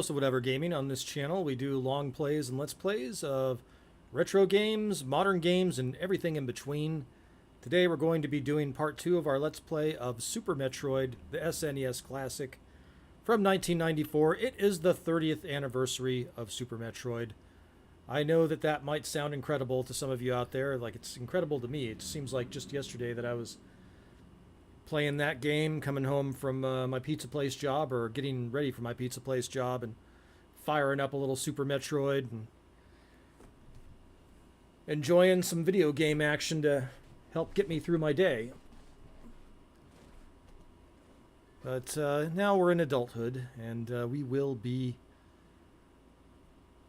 So whatever gaming. On this channel, we do long plays and let's plays of retro games, modern games, and everything in between. Today we're going to be doing part 2 of our let's play of Super Metroid, the SNES classic from 1994. It is the 30th anniversary of Super Metroid. I know that that might sound incredible to some of you out there, like it's incredible to me. It seems like just yesterday that I was playing that game, coming home from my pizza place job, or getting ready for my pizza place job, and firing up a little Super Metroid and enjoying some video game action to help get me through my day. But now we're in adulthood, and we will be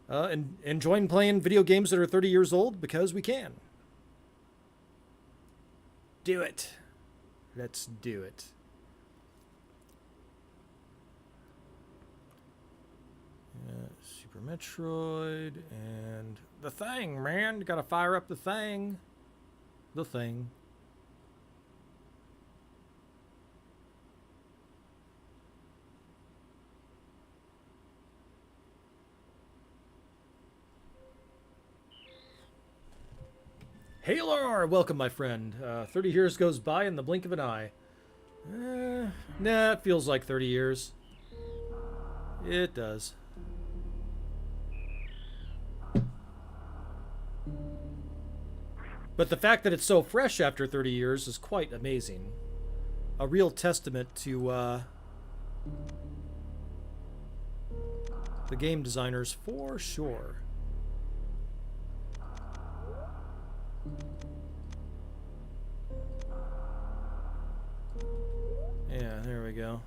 enjoying playing video games that are 30 years old because we can. Do it. Let's do it. Super Metroid and the thing, man. You gotta fire up the thing. The thing. Hey, Lar! Welcome, my friend. 30 years goes by in the blink of an eye. Nah, it feels like 30 years. It does. But the fact that it's so fresh after 30 years is quite amazing. A real testament to the game designers, for sure. Yeah, there we go.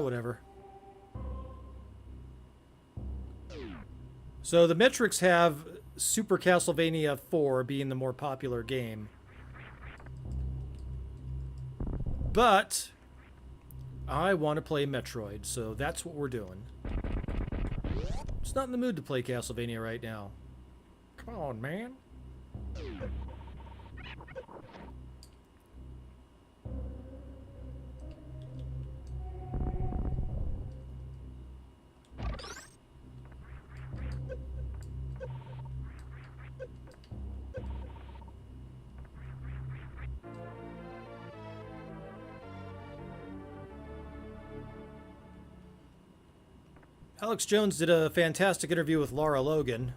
Whatever. So the metrics have Super Castlevania 4 being the more popular game. But I want to play Metroid, so that's what we're doing. Just not in the mood to play Castlevania right now. Come on, man. Alex Jones did a fantastic interview with Lara Logan.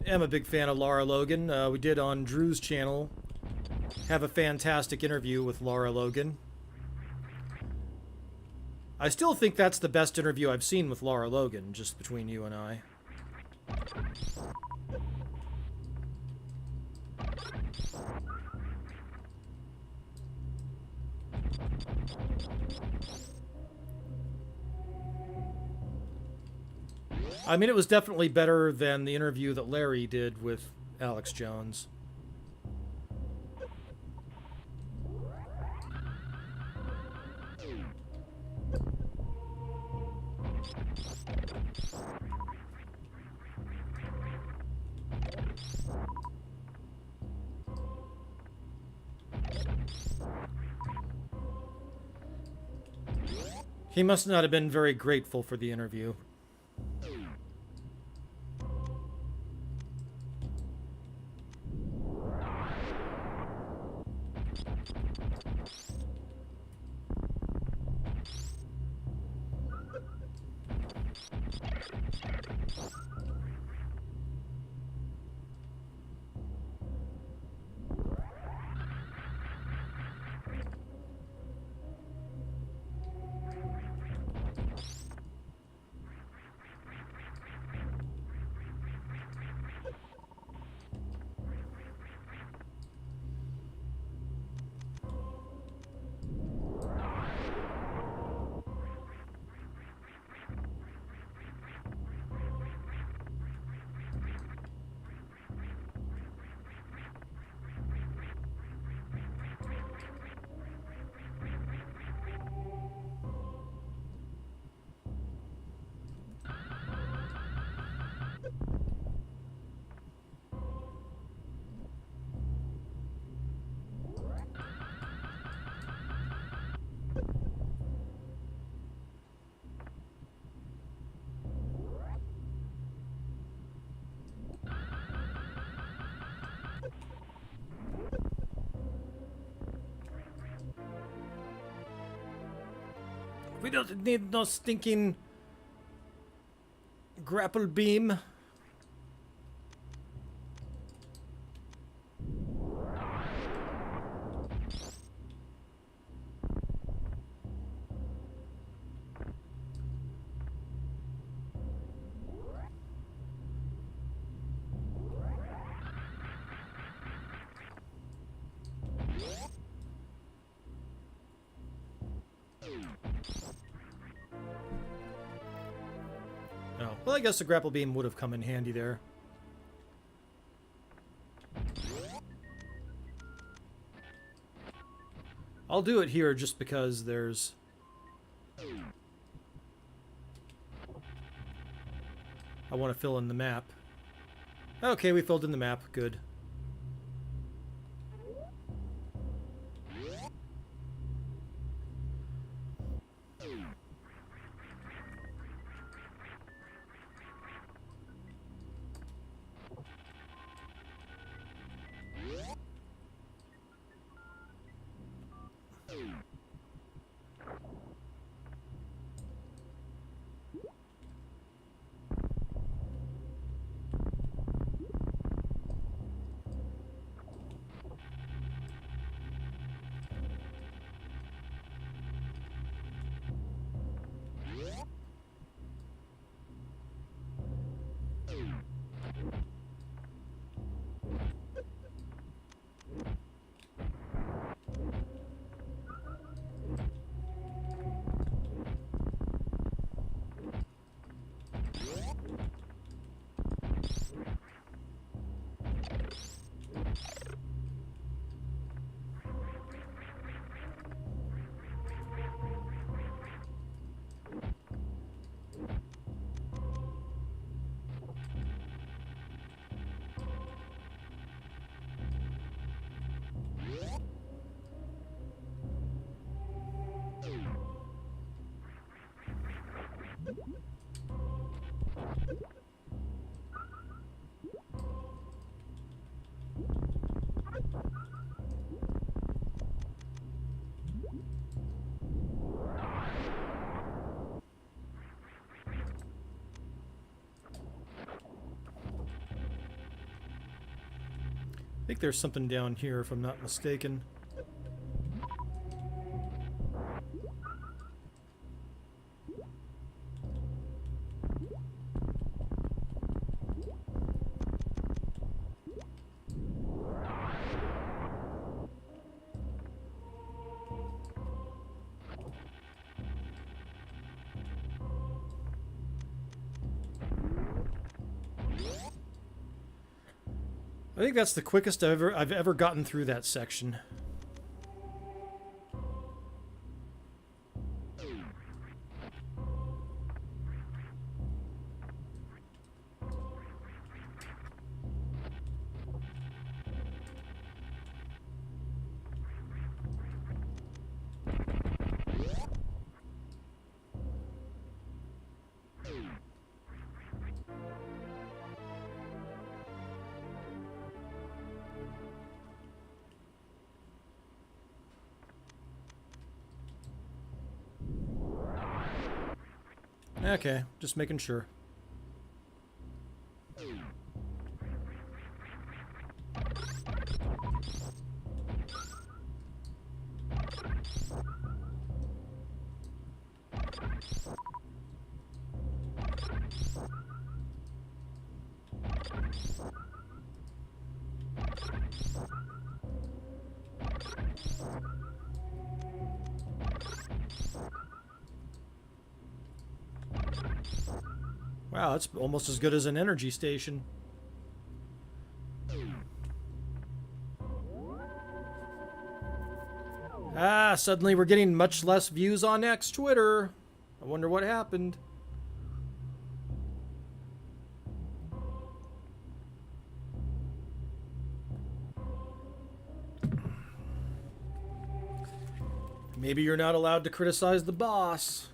I'm a big fan of Lara Logan. We did on Drew's channel have a fantastic interview with Lara Logan. I still think that's the best interview I've seen with Lara Logan, just between you and I. I mean, it was definitely better than the interview that Larry did with Alex Jones. He must not have been very grateful for the interview. We don't need no stinking grapple beam. Oh, well, I guess the grapple beam would have come in handy there. I'll do it here just because there's... I want to fill in the map. Okay, we filled in the map. Good. I think there's something down here, if I'm not mistaken. I think that's the quickest I've ever gotten through that section. Okay, just making sure. Wow, that's almost as good as an energy station. Ah, suddenly we're getting much less views on X Twitter. I wonder what happened. Maybe you're not allowed to criticize the boss.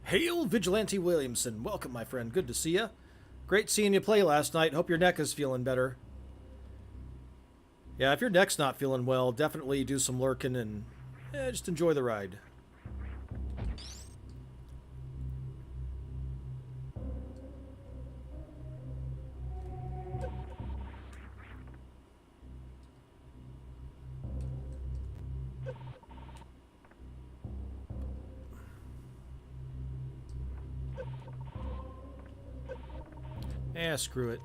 Hail, Vigilante Williamson. Welcome, my friend. Good to see you. Great seeing you play last night. Hope your neck is feeling better. Yeah, if your neck's not feeling well, definitely do some lurking and just enjoy the ride. Screw it.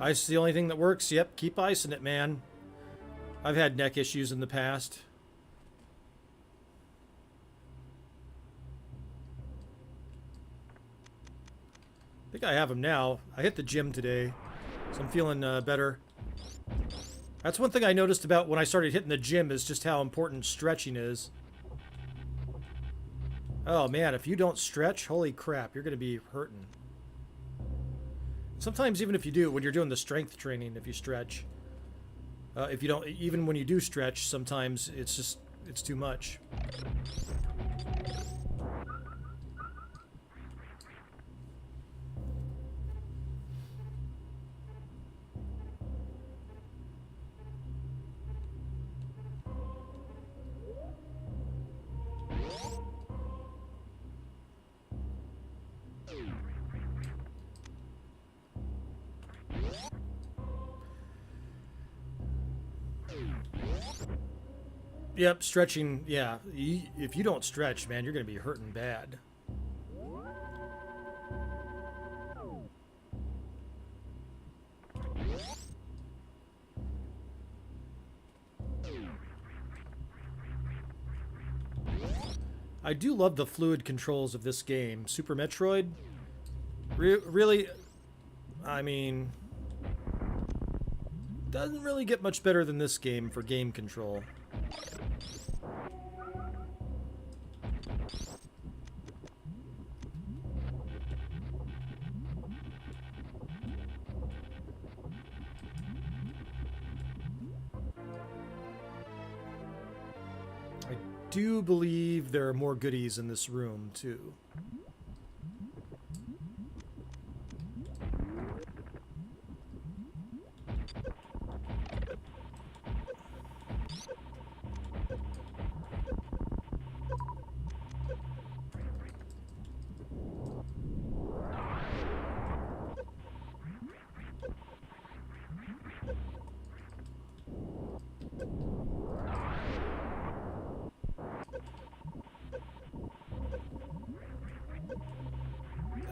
Ice is the only thing that works. Yep, keep icing it, man. I've had neck issues in the past. I think I have them now. I hit the gym today, so I'm feeling better. That's one thing I noticed about when I started hitting the gym is just how important stretching is. Oh man, if you don't stretch, holy crap, you're going to be hurting. Sometimes even if you do, when you're doing the strength training, if you stretch, if you don't, even when you do stretch, sometimes it's too much. Yep, stretching, yeah. If you don't stretch, man, you're going to be hurting bad. I do love the fluid controls of this game. Super Metroid, really, I mean, doesn't really get much better than this game for game control. I do believe there are more goodies in this room, too.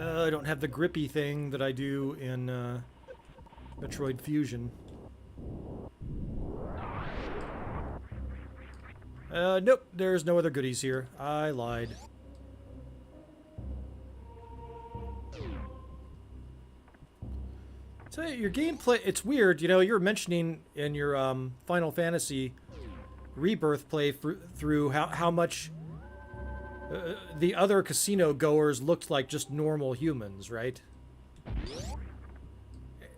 I don't have the grippy thing that I do in Metroid Fusion. Nope, there's no other goodies here. I lied. So your gameplay, it's weird, you know, you were mentioning in your Final Fantasy Rebirth through how much the other casino goers looked like just normal humans, right?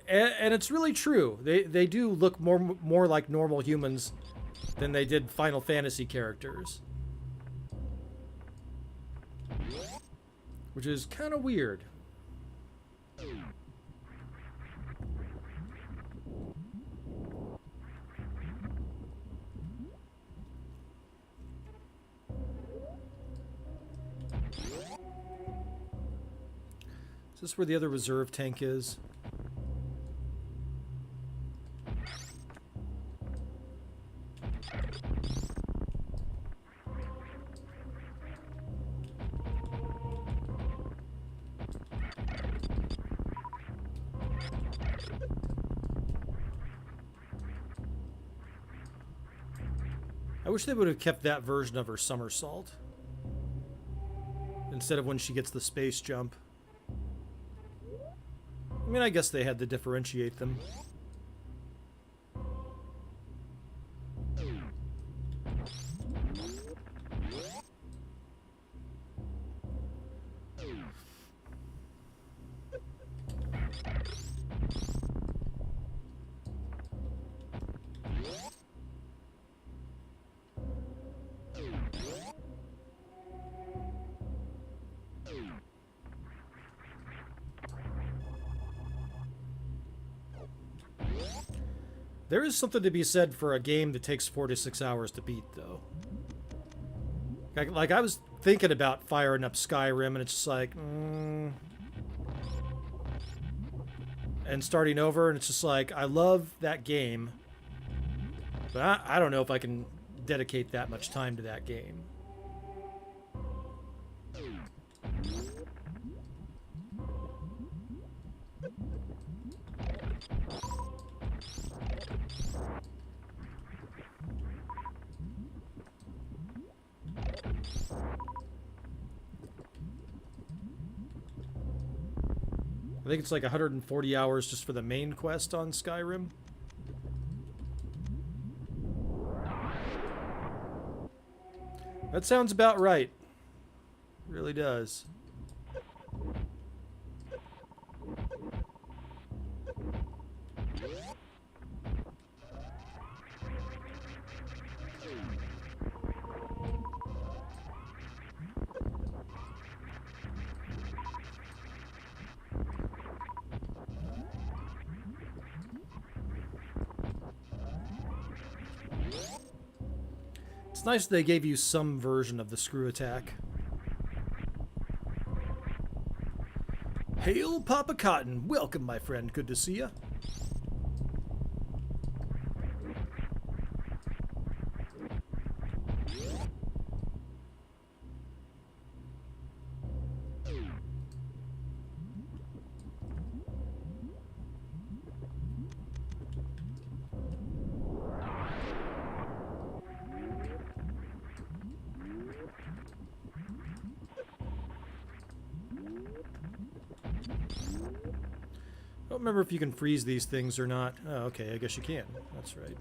And it's really true. They do look more like normal humans than they did Final Fantasy characters. Which is kind of weird. Is this where the other reserve tank is? I wish they would have kept that version of her somersault instead of when she gets the space jump. I mean, I guess they had to differentiate them. There is something to be said for a game that takes 4 to 6 hours to beat, though. Like I was thinking about firing up Skyrim, and it's just like, and starting over, and it's just like, I love that game, but I don't know if I can dedicate that much time to that game. I think it's like 140 hours just for the main quest on Skyrim. That sounds about right. It really does. It's nice they gave you some version of the screw attack. Hail, Papa Cotton. Welcome, my friend. Good to see ya. I don't remember if you can freeze these things or not. Oh, okay, I guess you can. That's right.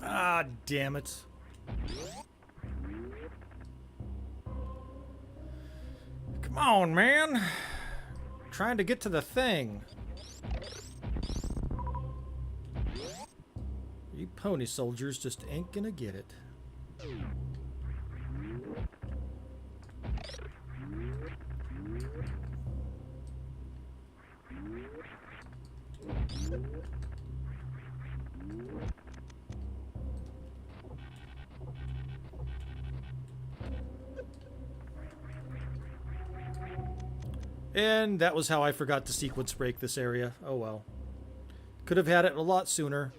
Ah, damn it. Come on, man. Trying to get to the thing. You pony soldiers just ain't gonna get it. And that was how I forgot to sequence break this area. Oh well. Could have had it a lot sooner.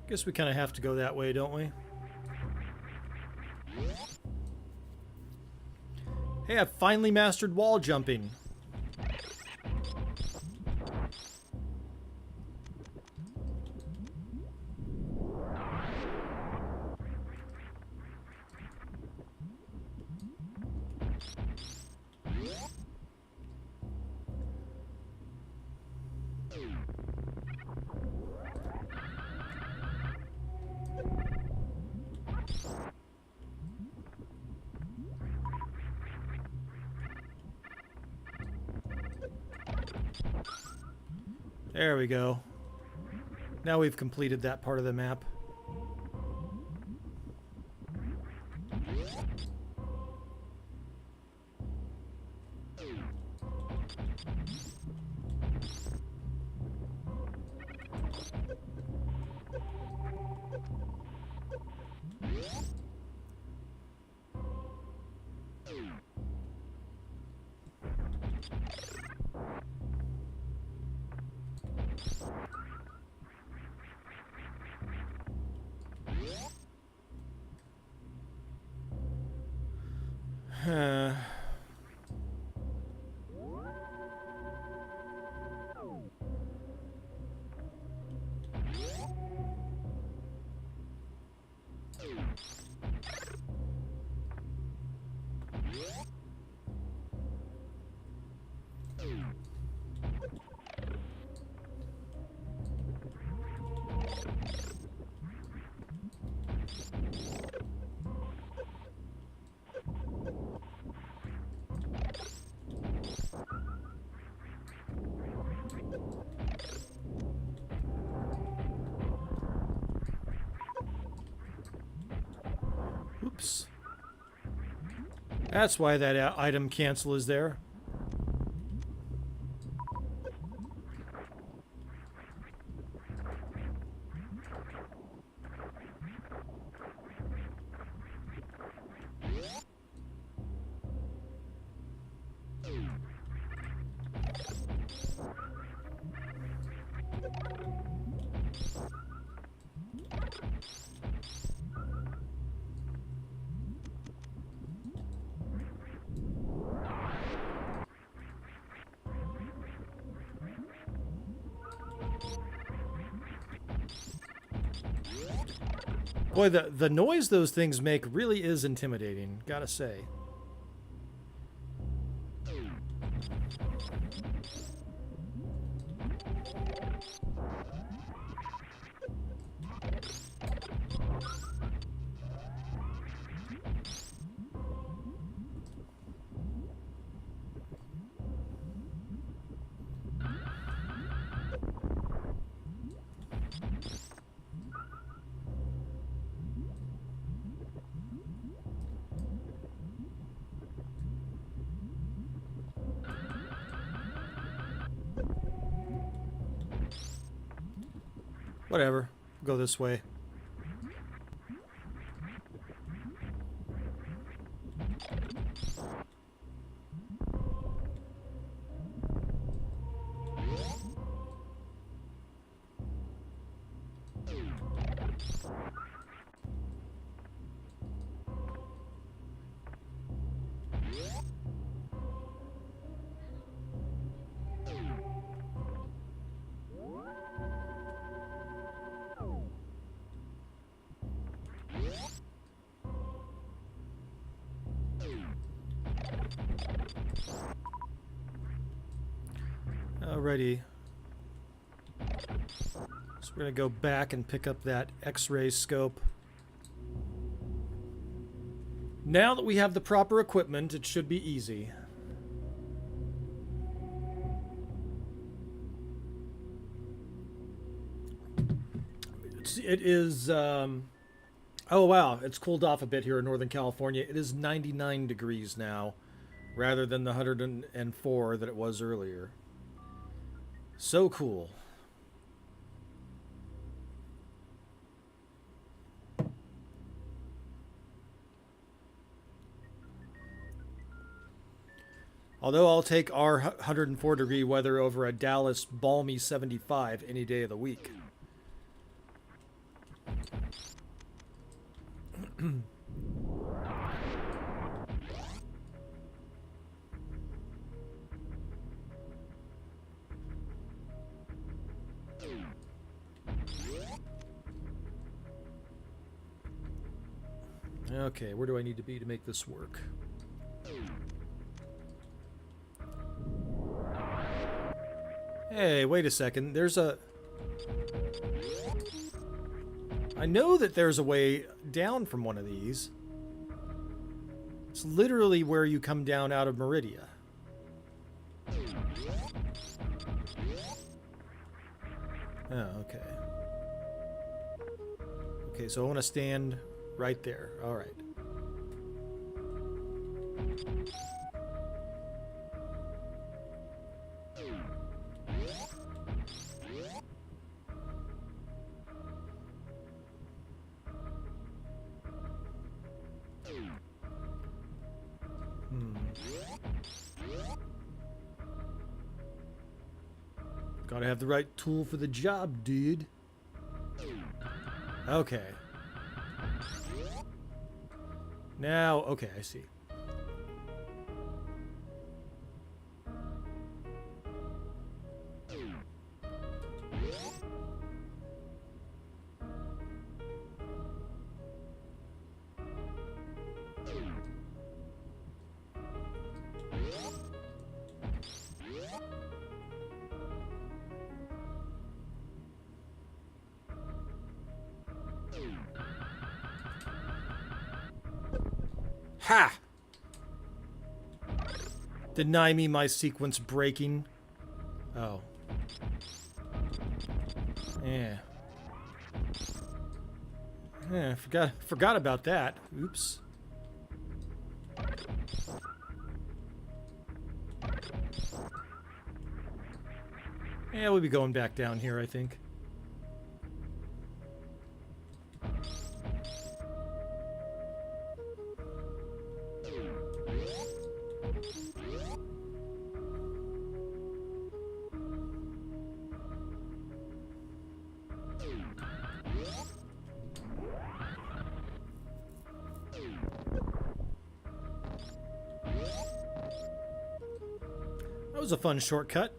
Guess we kind of have to go that way, don't we? Hey, I've finally mastered wall jumping. There we go. Now we've completed that part of the map. Oops. That's why that item cancel is there. Boy, the noise those things make really is intimidating, gotta say. Whatever. Go this way. Alrighty. So we're going to go back and pick up that X-ray scope. Now that we have the proper equipment, it should be easy. It is, oh wow, it's cooled off a bit here in Northern California. It is 99 degrees now, rather than the 104 that it was earlier. So cool. Although I'll take our 104 degree weather over a Dallas balmy 75 any day of the week. Okay, where do I need to be to make this work? Hey, wait a second. There's a... I know that there's a way down from one of these. It's literally where you come down out of Meridia. Oh, okay. Okay, so I want to stand right there. All right. Gotta have the right tool for the job, dude. Okay. Now, okay, I see. Ha! Deny me my sequence breaking. Oh. Yeah. Yeah, forgot about that. Oops. Yeah, we'll be going back down here, I think. That was a fun shortcut.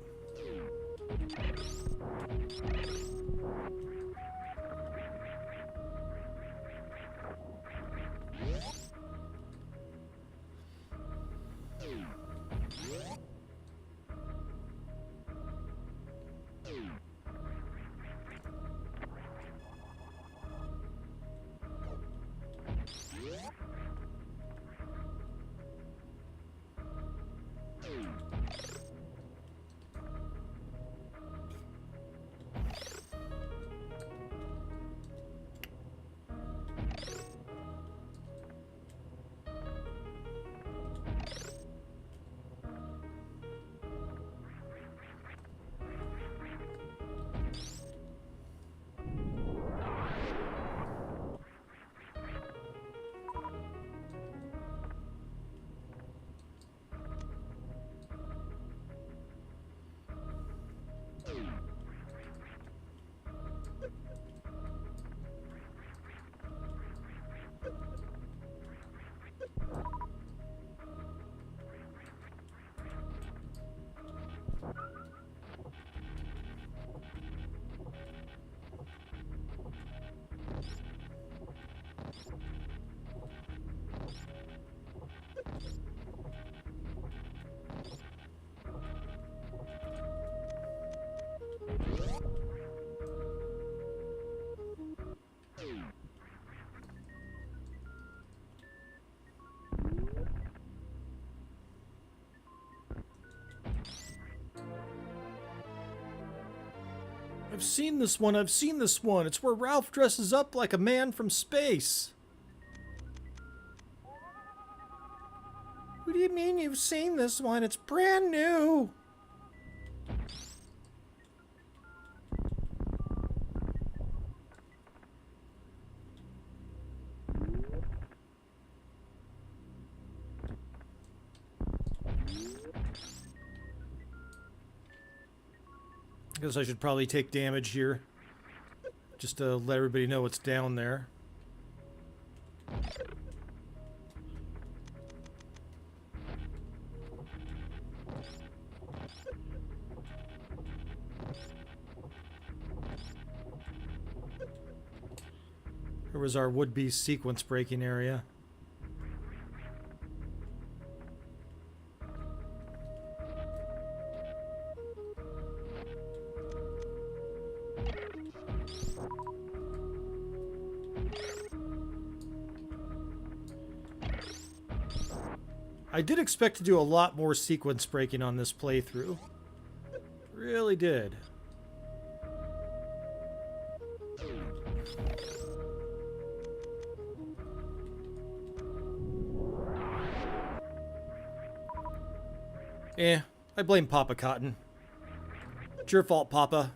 I've seen this one. I've seen this one. It's where Ralph dresses up like a man from space. What do you mean you've seen this one? It's brand new. I guess I should probably take damage here, just to let everybody know what's down there. Here was our would-be sequence breaking area. I did expect to do a lot more sequence breaking on this playthrough. Really did. I blame Papa Cotton. It's your fault, Papa.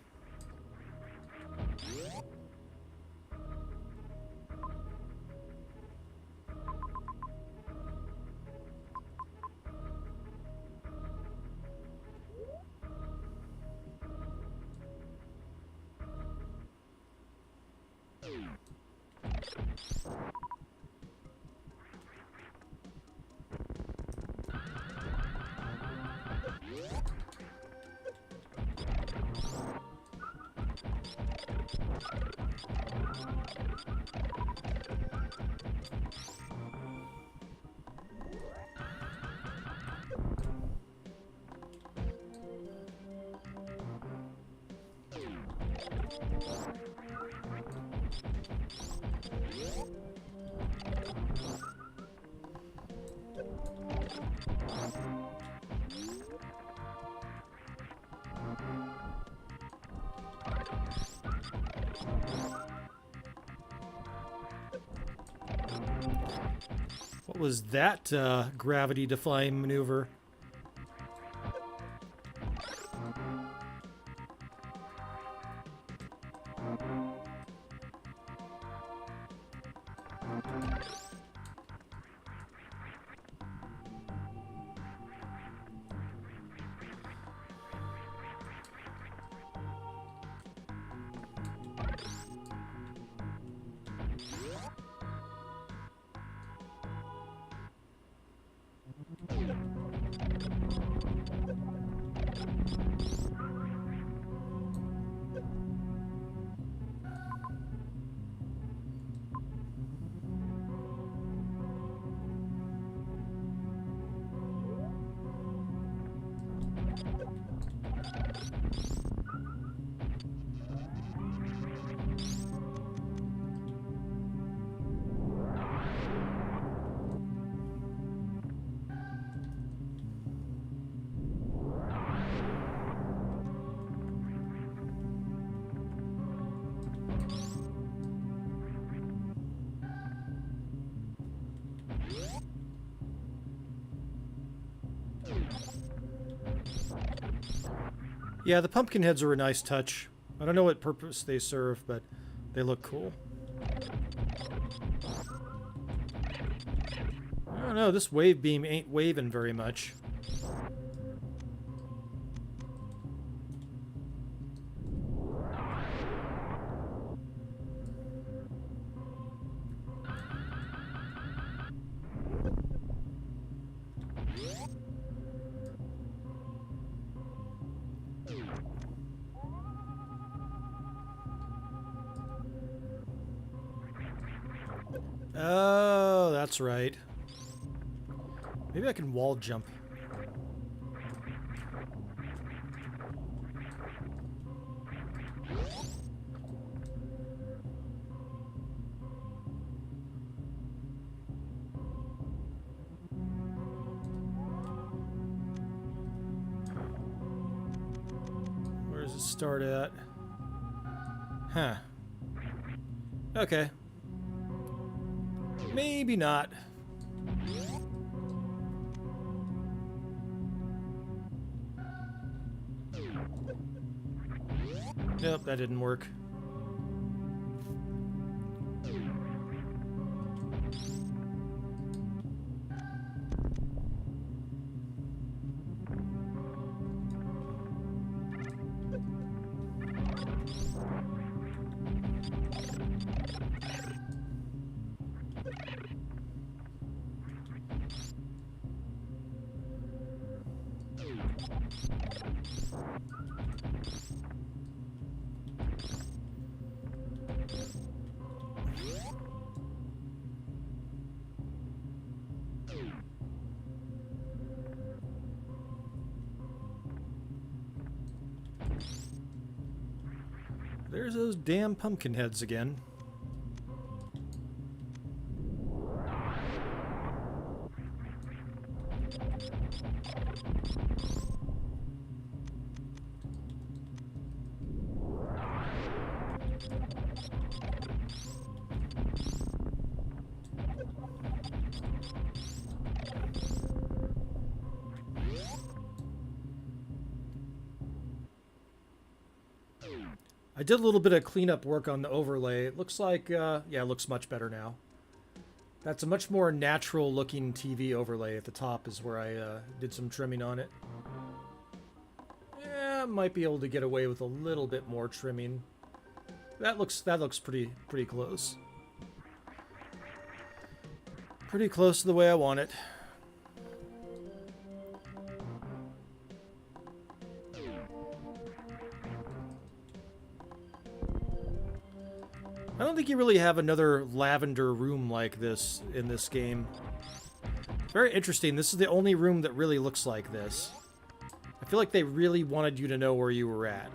What was that gravity-defying maneuver? Yeah, the pumpkin heads are a nice touch. I don't know what purpose they serve, but they look cool. I don't know, this wave beam ain't waving very much. Oh, that's right. Maybe I can wall jump. Where does it start at? Huh. Okay. Maybe not. Nope, that didn't work. There's those damn pumpkin heads again. I did a little bit of cleanup work on the overlay. It looks like, yeah, it looks much better now. That's a much more natural looking TV overlay at the top is where I did some trimming on it. Yeah, might be able to get away with a little bit more trimming. That looks pretty close. Pretty close to the way I want it. I don't think you really have another lavender room like this in this game. Very interesting. This is the only room that really looks like this. I feel like they really wanted you to know where you were at.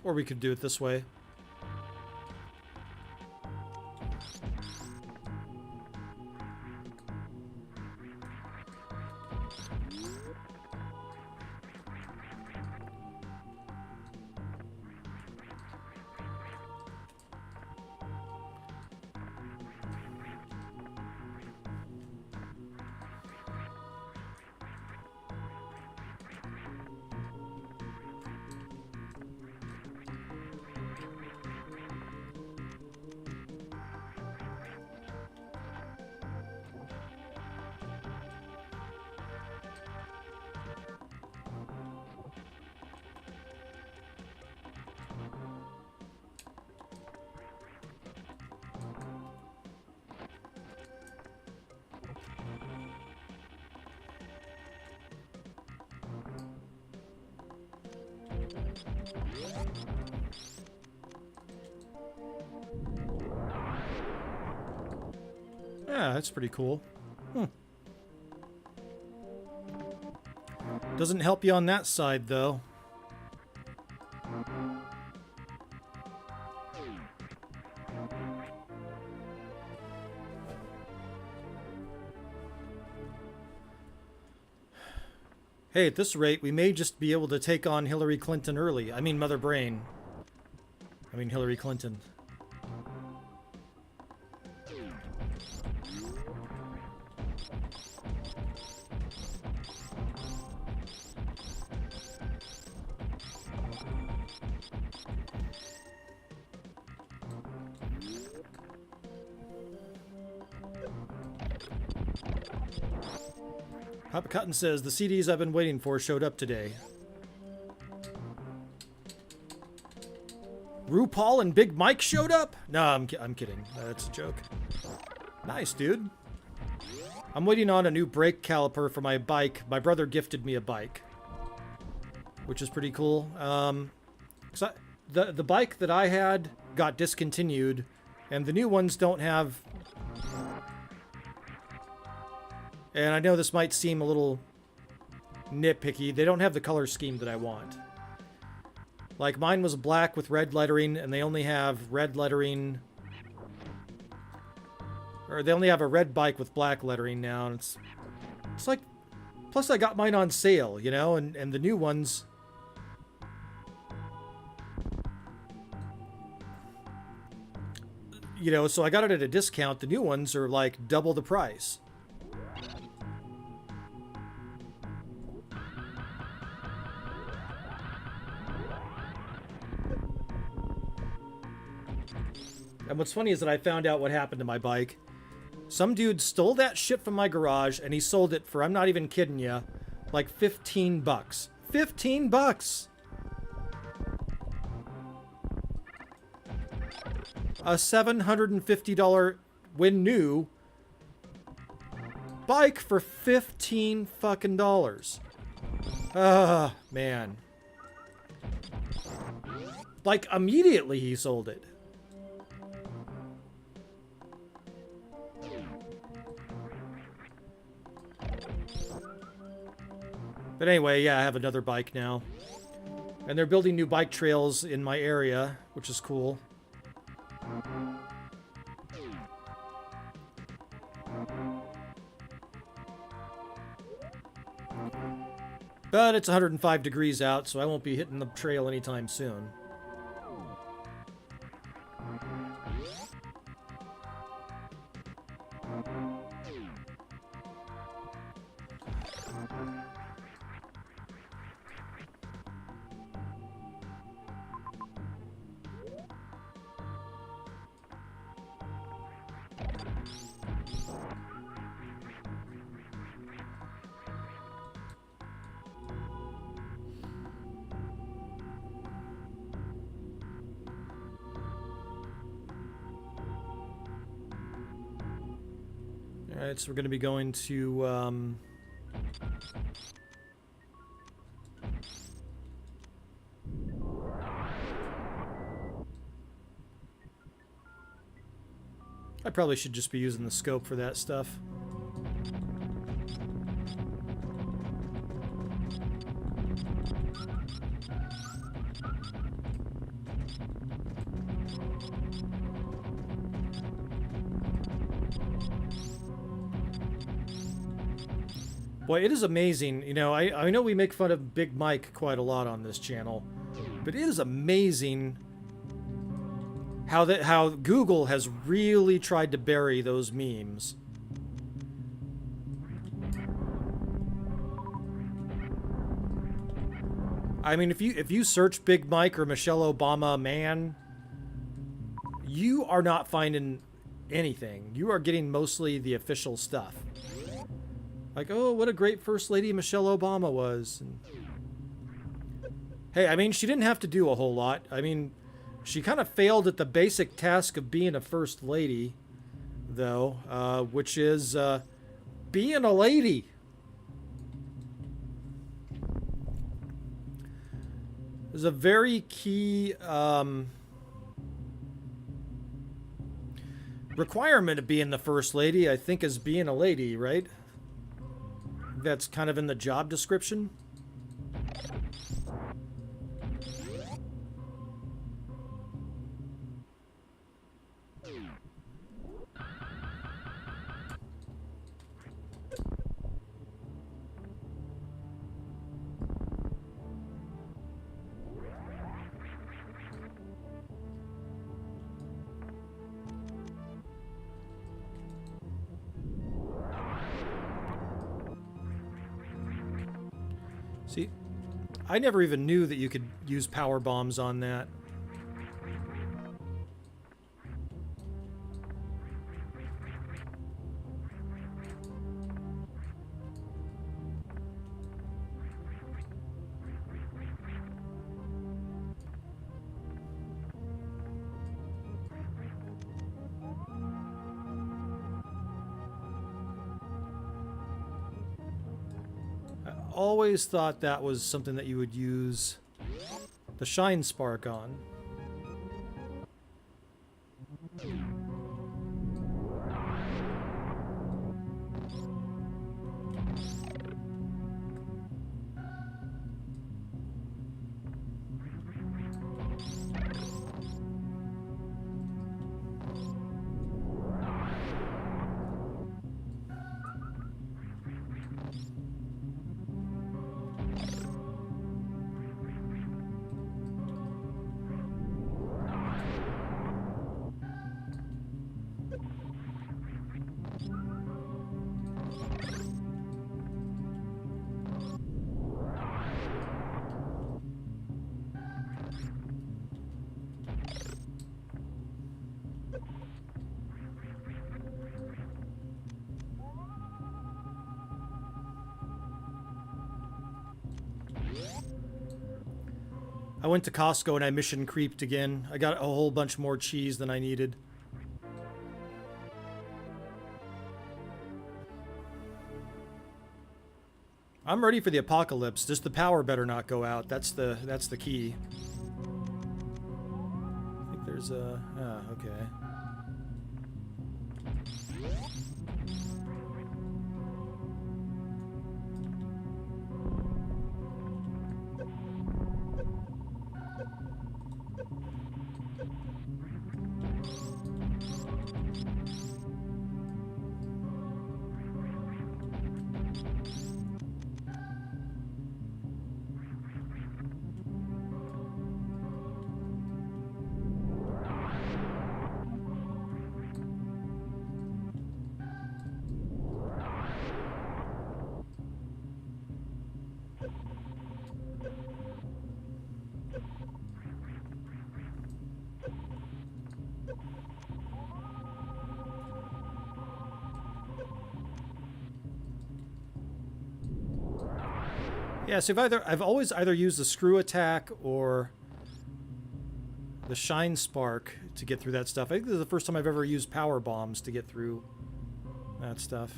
Or we could do it this way. Yeah, that's pretty cool. Doesn't help you on that side, though. Hey, at this rate, we may just be able to take on Hillary Clinton early. I mean, Mother Brain. I mean, Hillary Clinton. Papa Cotton says, the CDs I've been waiting for showed up today. RuPaul and Big Mike showed up? No, I'm kidding. That's a joke. Nice, dude. I'm waiting on a new brake caliper for my bike. My brother gifted me a bike, which is pretty cool. The bike that I had got discontinued, and the new ones don't have... And I know this might seem a little nitpicky. They don't have the color scheme that I want. Like, mine was black with red lettering, and they only have red lettering... Or they only have a red bike with black lettering now, and it's like... Plus, I got mine on sale, you know, and the new ones... You know, so I got it at a discount. The new ones are like double the price. And what's funny is that I found out what happened to my bike. Some dude stole that shit from my garage and he sold it for, I'm not even kidding you, like 15 bucks. 15 bucks! A $750 when new bike for 15 fucking dollars. Ah, man. Like, immediately he sold it. But anyway, yeah, I have another bike now. And they're building new bike trails in my area, which is cool. But it's 105 degrees out, so I won't be hitting the trail anytime soon. Alright, so we're going to be going to, I probably should just be using the scope for that stuff. Boy, it is amazing. You know, I know we make fun of Big Mike quite a lot on this channel, but it is amazing how Google has really tried to bury those memes. I mean, if you search Big Mike or Michelle Obama man, you are not finding anything. You are getting mostly the official stuff. Like, oh, what a great First Lady Michelle Obama was. And hey, I mean, she didn't have to do a whole lot. I mean, she kind of failed at the basic task of being a First Lady, though, which is being a lady. There's a very key requirement of being the First Lady, I think, is being a lady, right? That's kind of in the job description. See, I never even knew that you could use power bombs on that. Always thought that was something that you would use the shine spark on. I went to Costco and I mission creeped again. I got a whole bunch more cheese than I needed. I'm ready for the apocalypse. Just the power better not go out. That's the key. I think there's a... Ah, okay. Yeah, so I've always either used the screw attack or the shine spark to get through that stuff. I think this is the first time I've ever used power bombs to get through that stuff.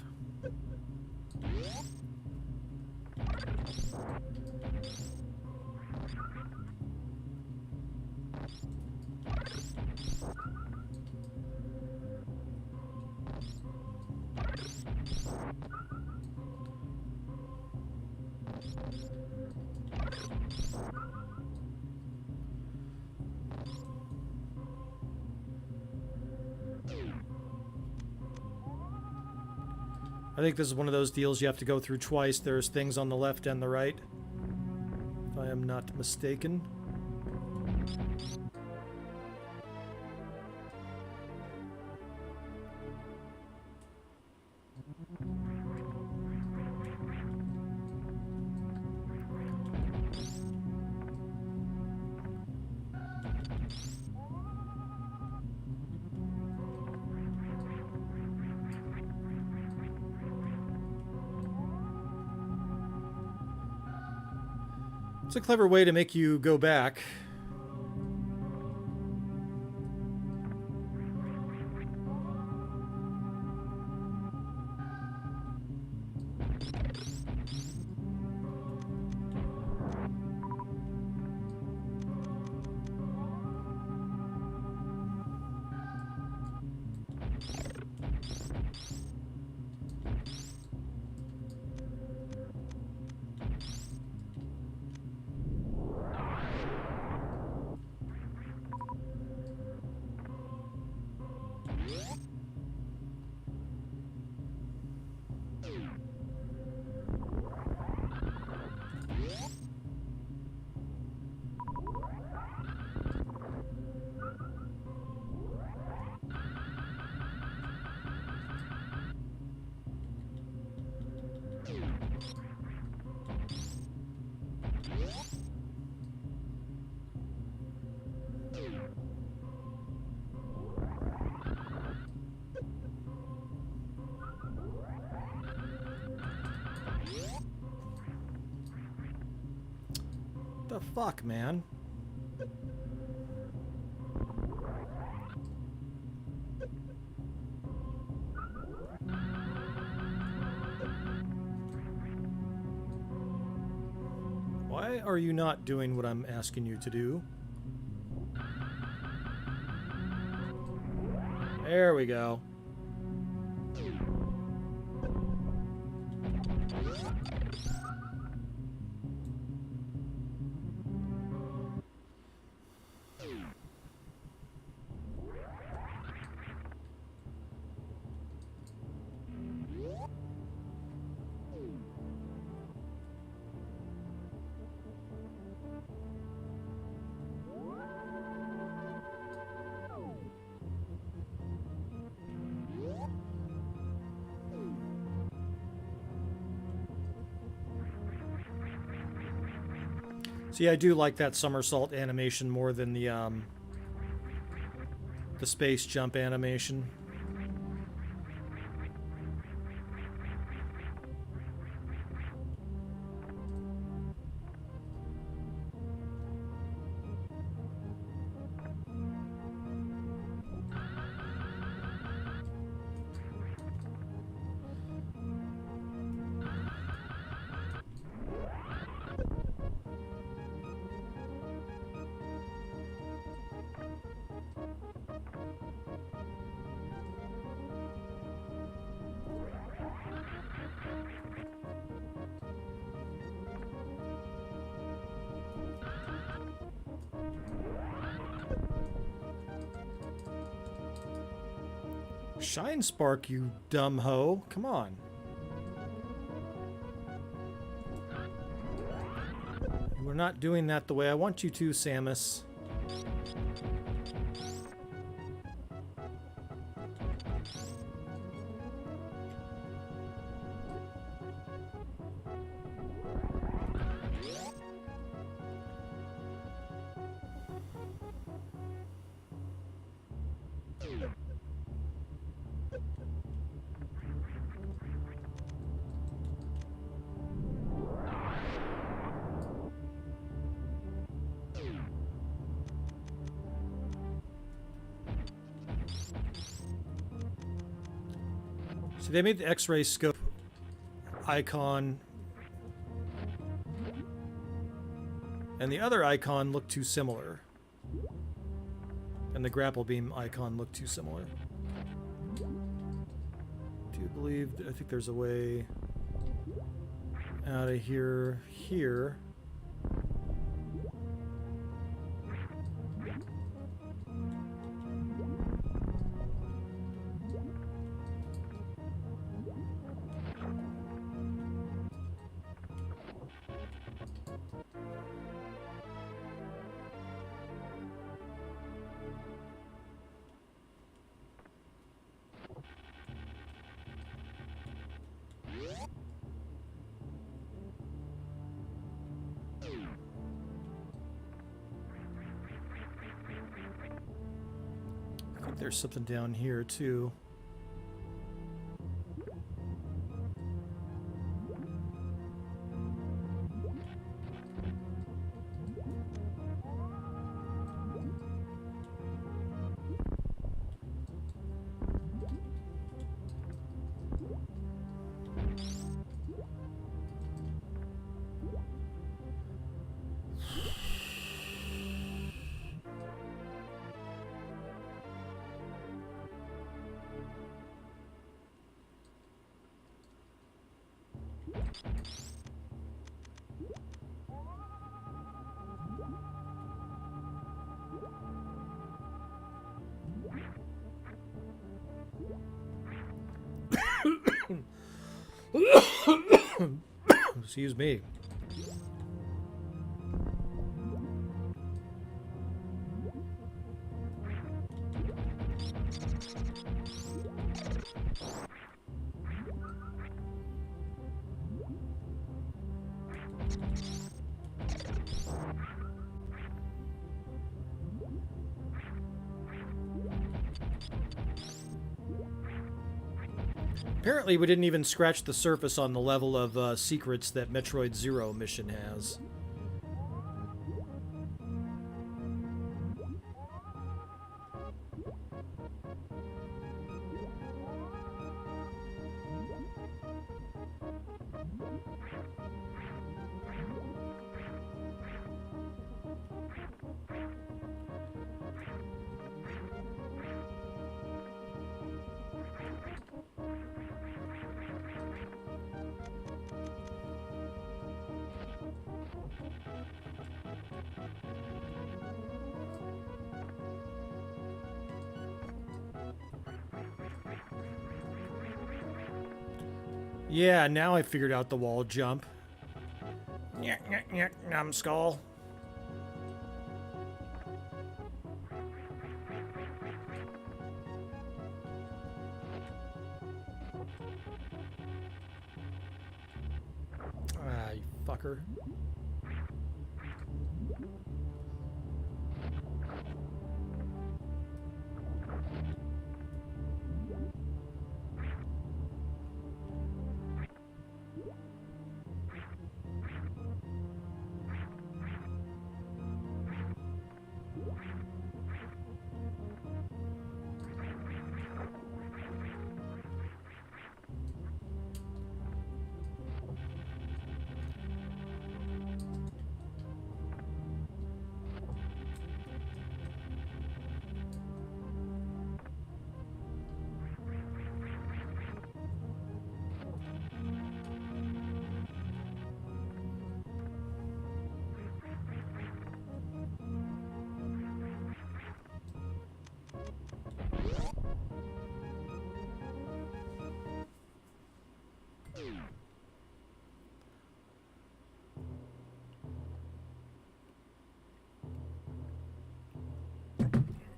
I think this is one of those deals you have to go through twice. There's things on the left and the right, if I am not mistaken. It's a clever way to make you go back. The fuck, man? Why are you not doing what I'm asking you to do? There we go. See, I do like that somersault animation more than the space jump animation. Shine Spark, you dumb hoe. Come on. We're not doing that the way I want you to, Samus. So they made the X-ray scope icon and the other icon look too similar. And the grapple beam icon look too similar. Do you believe... I think there's a way out of here. Here. I think there's something down here too. Excuse me. Apparently, we didn't even scratch the surface on the level of secrets that Metroid Zero mission has. Yeah, now I figured out the wall jump. Nyek, nyek, nyek, numbskull. Ah, you fucker.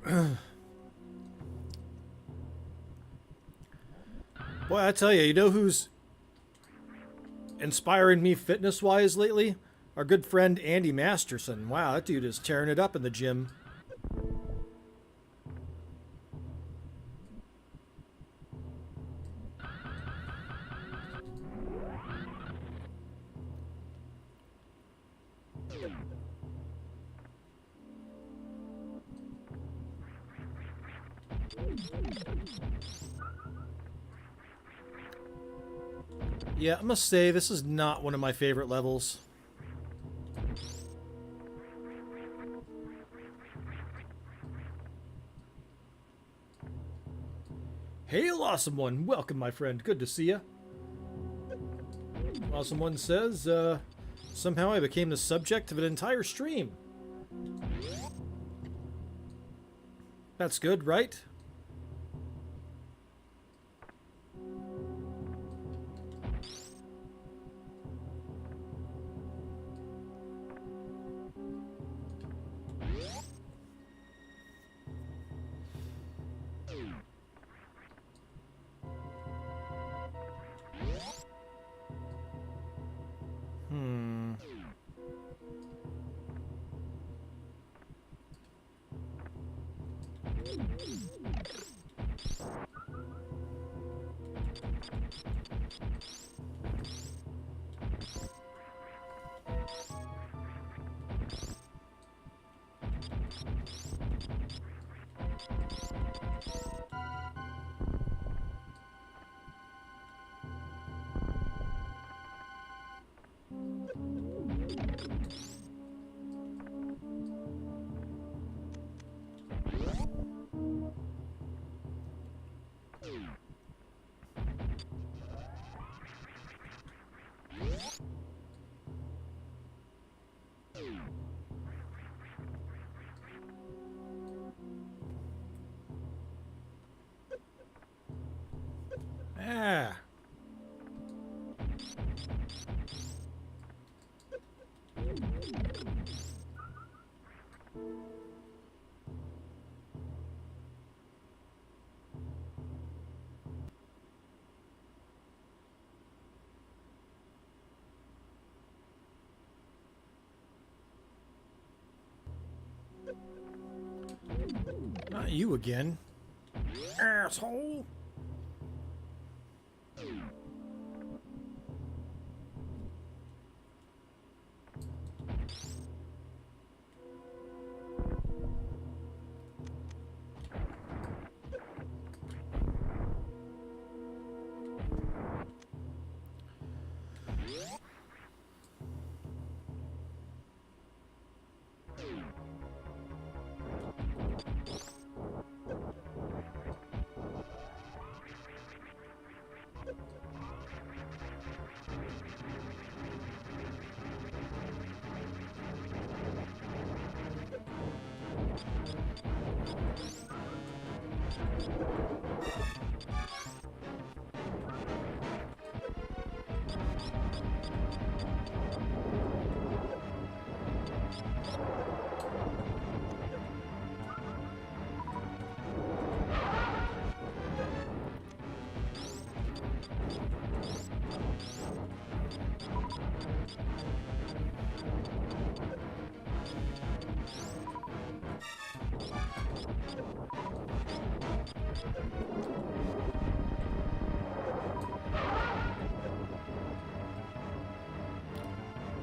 Boy, I tell you know who's inspiring me fitness-wise lately? Our good friend Andy Masterson. Wow, that dude is tearing it up in the gym. Yeah, I must say, this is not one of my favorite levels. Hail, Awesome One! Welcome, my friend. Good to see ya. Awesome One says, somehow I became the subject of an entire stream. That's good, right? Ah. Not you again. Asshole.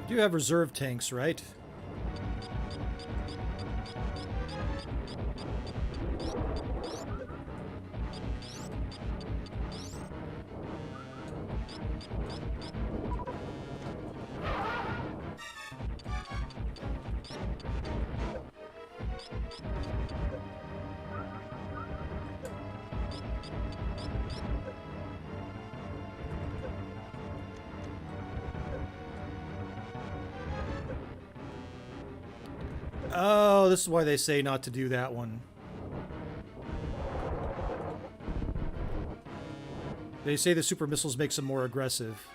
You have reserve tanks, right? Oh, this is why they say not to do that one. They say the super missiles makes them more aggressive.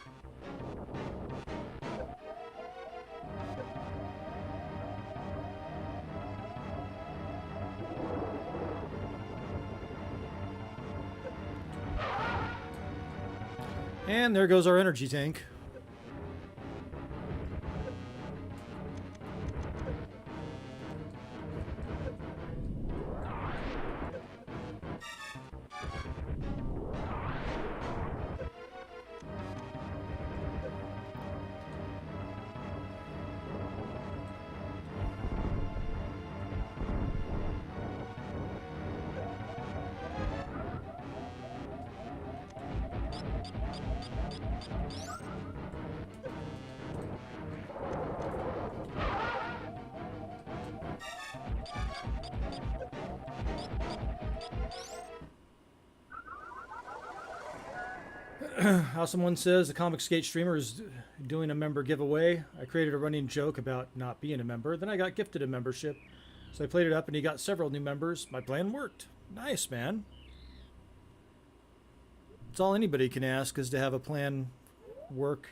And there goes our energy tank. How someone says the Comic Skate streamer is doing a member giveaway. I created a running joke about not being a member. Then I got gifted a membership. So I played it up and he got several new members. My plan worked. Nice, man. It's all anybody can ask is to have a plan work.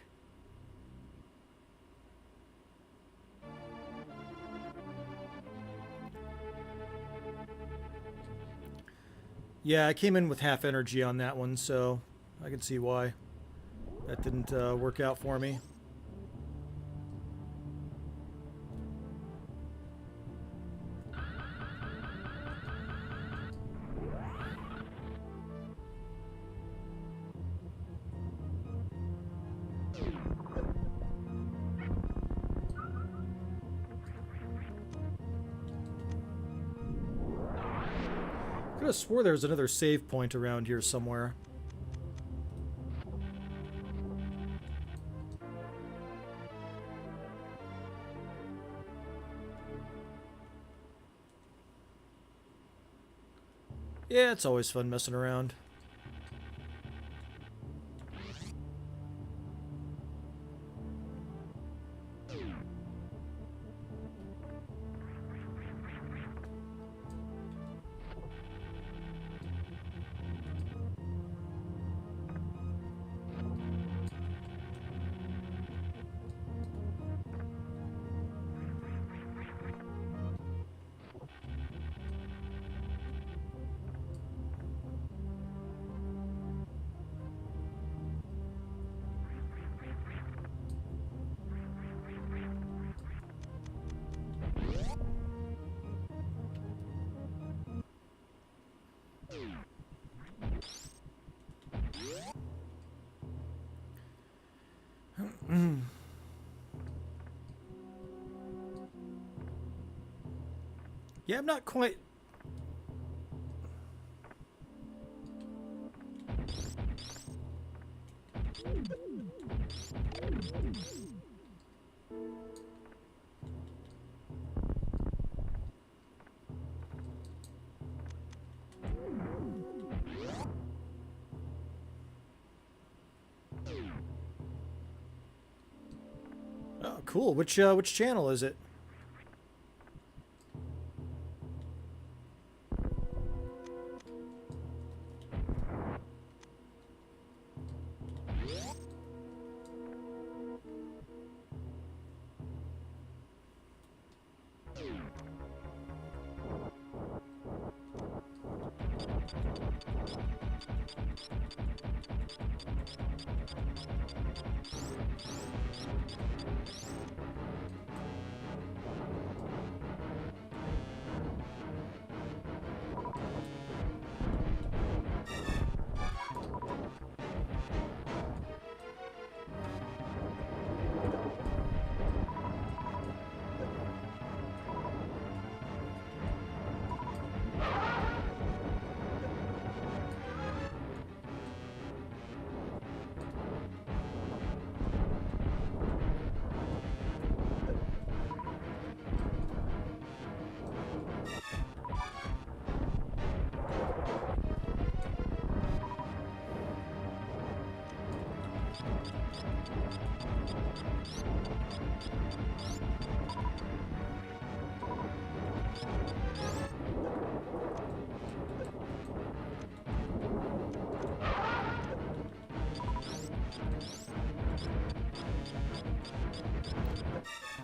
Yeah, I came in with half energy on that one, so I can see why that didn't work out for me. I could have swore there was another save point around here somewhere. Yeah, it's always fun messing around. Yeah, I'm not quite... Oh, cool. Which channel is it?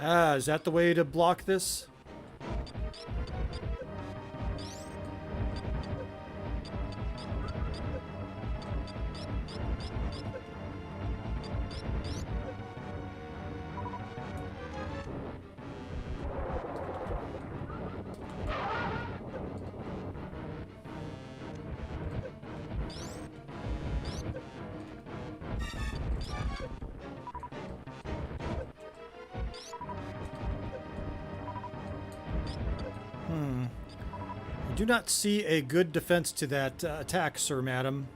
Ah, is that the way to block this? I do not see a good defense to that attack, sir, madam.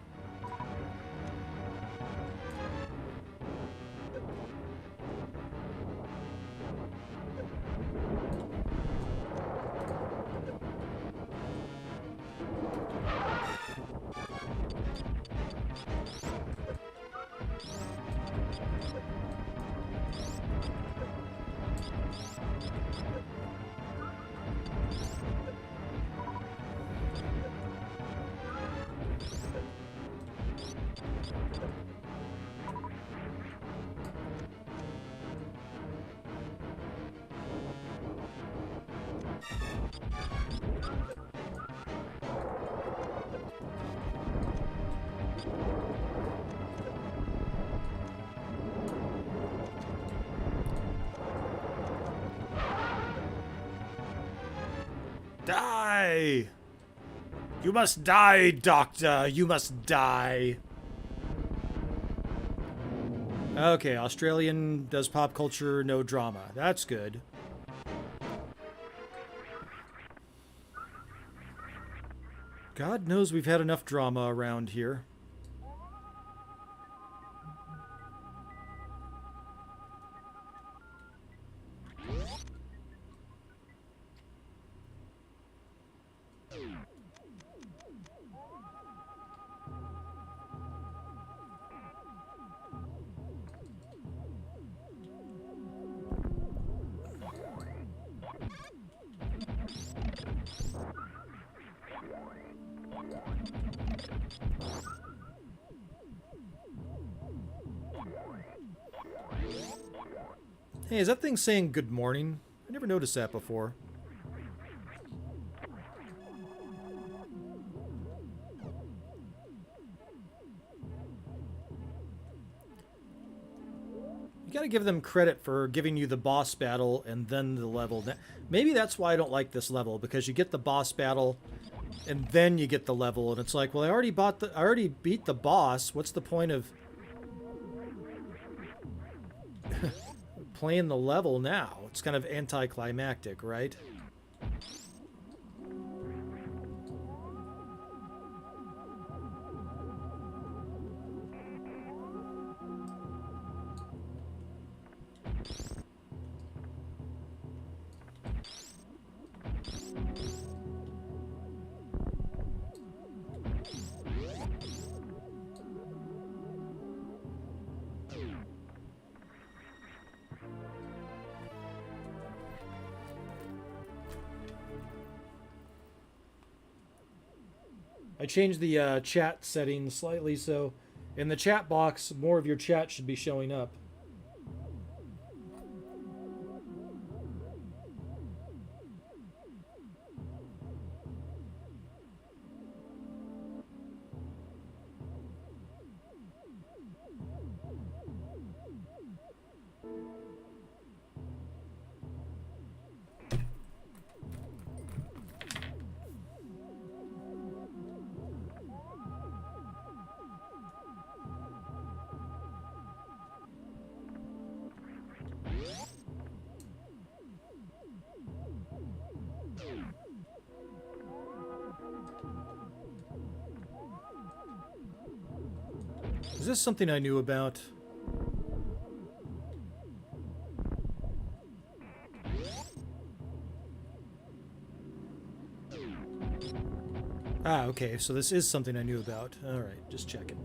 Die! You must die, Doctor! You must die! Okay, Australian does pop culture, no drama. That's good. God knows we've had enough drama around here. Hey, is that thing saying good morning? I never noticed that before. You gotta give them credit for giving you the boss battle and then the level. Maybe that's why I don't like this level, because you get the boss battle and then you get the level, and it's like, well, I already beat the boss. What's the point of playing the level now? It's kind of anticlimactic, right? I changed the chat settings slightly, so in the chat box, more of your chat should be showing up. Is this something I knew about? Ah, okay, so this is something I knew about. Alright, just checking.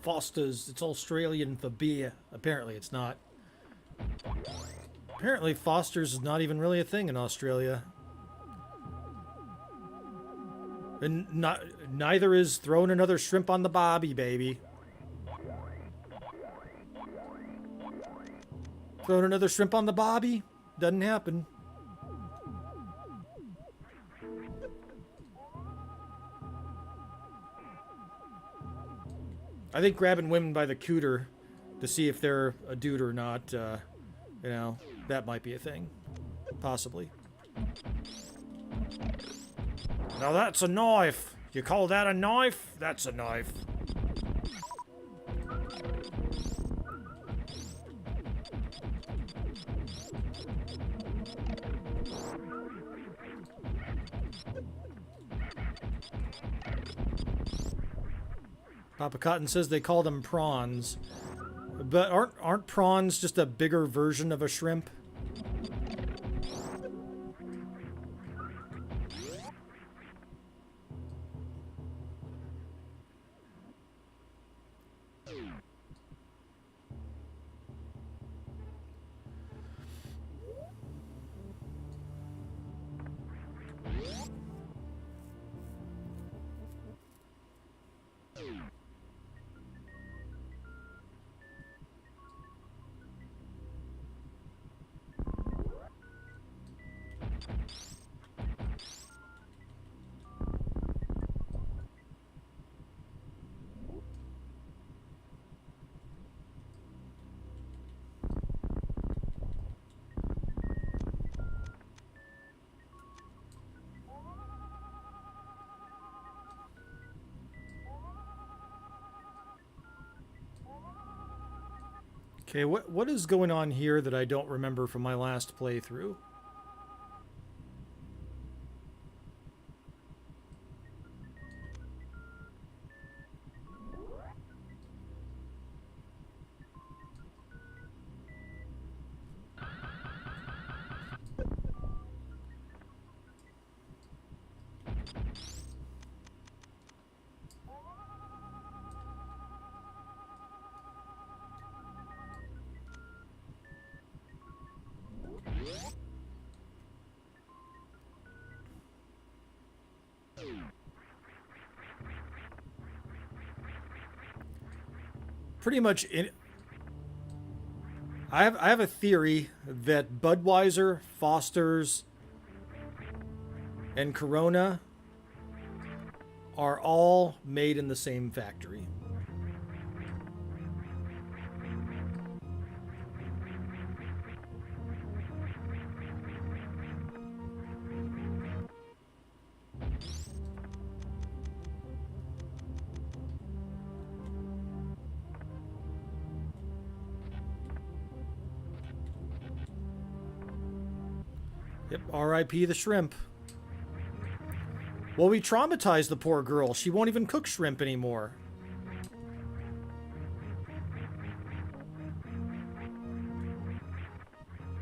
Foster's, it's Australian for beer. Apparently it's not. Apparently Foster's is not even really a thing in Australia. And neither is throwing another shrimp on the bobby, baby. Throwing another shrimp on the bobby? Doesn't happen. I think grabbing women by the cooter to see if they're a dude or not, you know, that might be a thing. Possibly. Now that's a knife. You call that a knife? That's a knife. Papa Cotton says they call them prawns. But aren't prawns just a bigger version of a shrimp? Okay, what is going on here that I don't remember from my last playthrough? Pretty much I have a theory that Budweiser, Foster's, and Corona are all made in the same factory. Yep, R.I.P. the shrimp. Well, we traumatized the poor girl. She won't even cook shrimp anymore.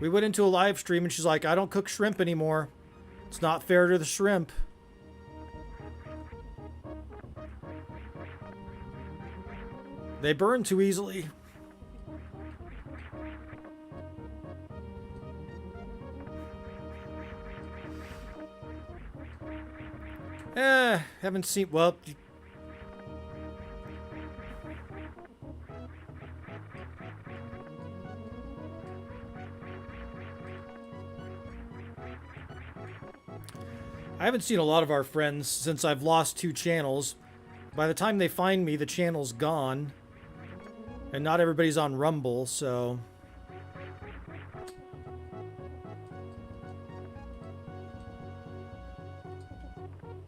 We went into a live stream and she's like, I don't cook shrimp anymore. It's not fair to the shrimp. They burn too easily. Haven't seen, well... I haven't seen a lot of our friends since I've lost 2 channels. By the time they find me, the channel's gone. And not everybody's on Rumble, so...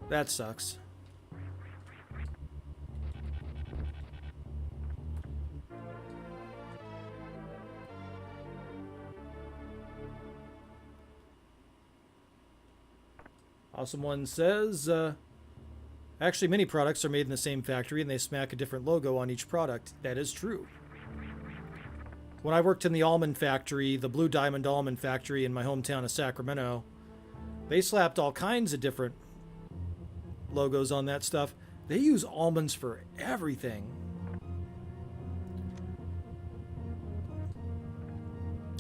That sucks. Awesome One says, actually many products are made in the same factory and they smack a different logo on each product. That is true. When I worked in the almond factory, the Blue Diamond Almond Factory in my hometown of Sacramento, they slapped all kinds of different logos on that stuff. They use almonds for everything.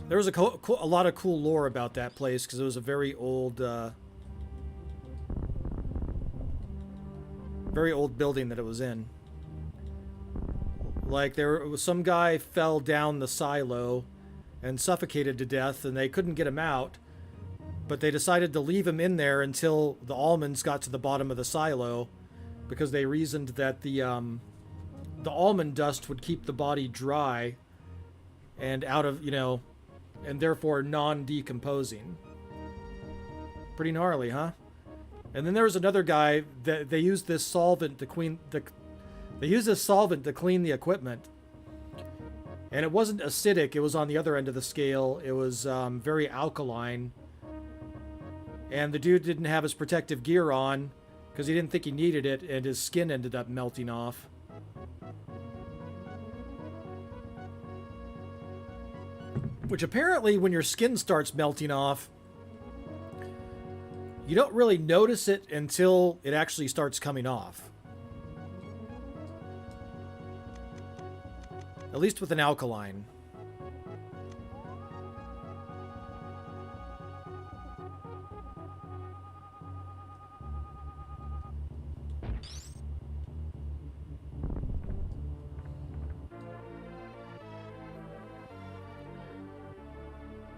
There was a lot of cool lore about that place because it was a very old building that it was in. Like, there was some guy fell down the silo and suffocated to death, and they couldn't get him out. But they decided to leave him in there until the almonds got to the bottom of the silo, because they reasoned that the almond dust would keep the body dry and out of, you know, and therefore non-decomposing. Pretty gnarly, huh? And then there was another guy that they used this solvent to clean the equipment. And it wasn't acidic, it was on the other end of the scale. It was very alkaline. And the dude didn't have his protective gear on because he didn't think he needed it, and his skin ended up melting off. Which apparently, when your skin starts melting off, you don't really notice it until it actually starts coming off. At least with an alkaline.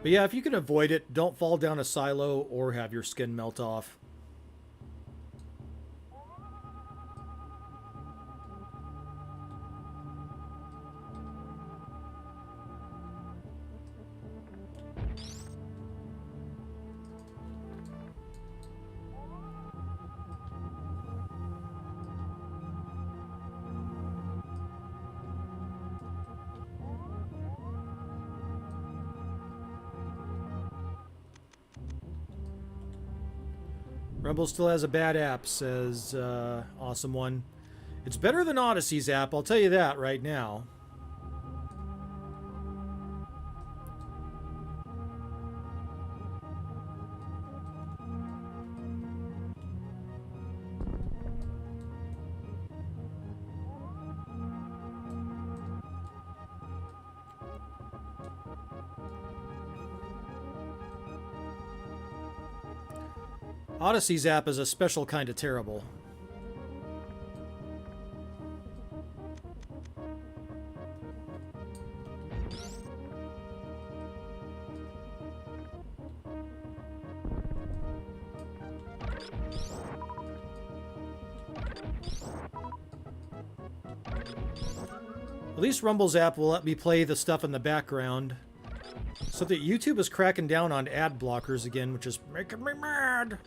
But yeah, if you can avoid it, don't fall down a silo or have your skin melt off. Rumble still has a bad app, says Awesome One. It's better than Odyssey's app, I'll tell you that right now. Odyssey's app is a special kind of terrible. At least Rumble's app will let me play the stuff in the background. So that YouTube is cracking down on ad blockers again, which is making me mad.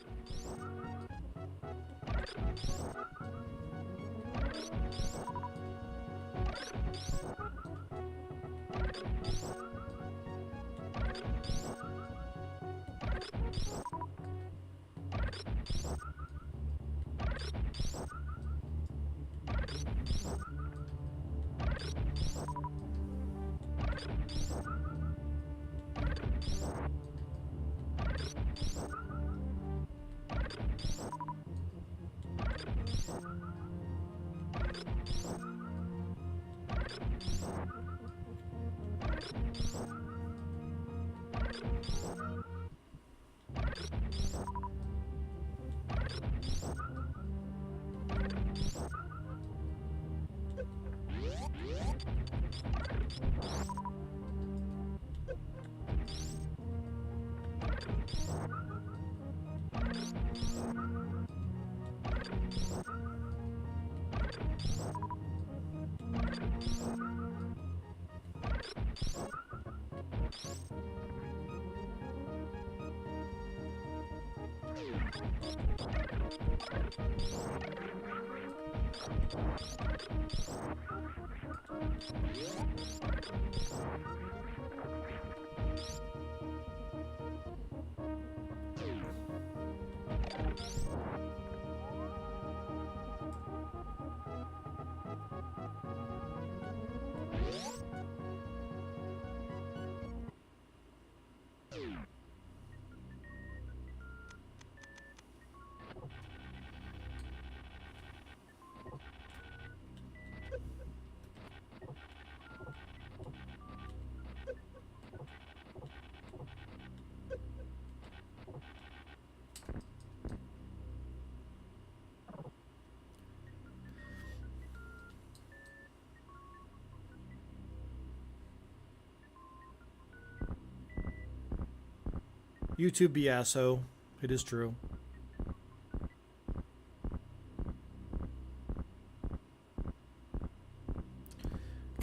YouTube Biasso. It is true.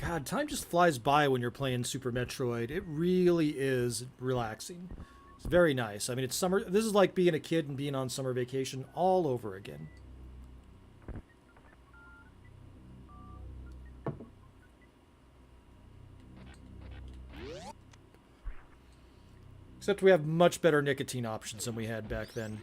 God, time just flies by when you're playing Super Metroid. It really is relaxing. It's very nice. I mean, it's summer. This is like being a kid and being on summer vacation all over again. Except we have much better nicotine options than we had back then.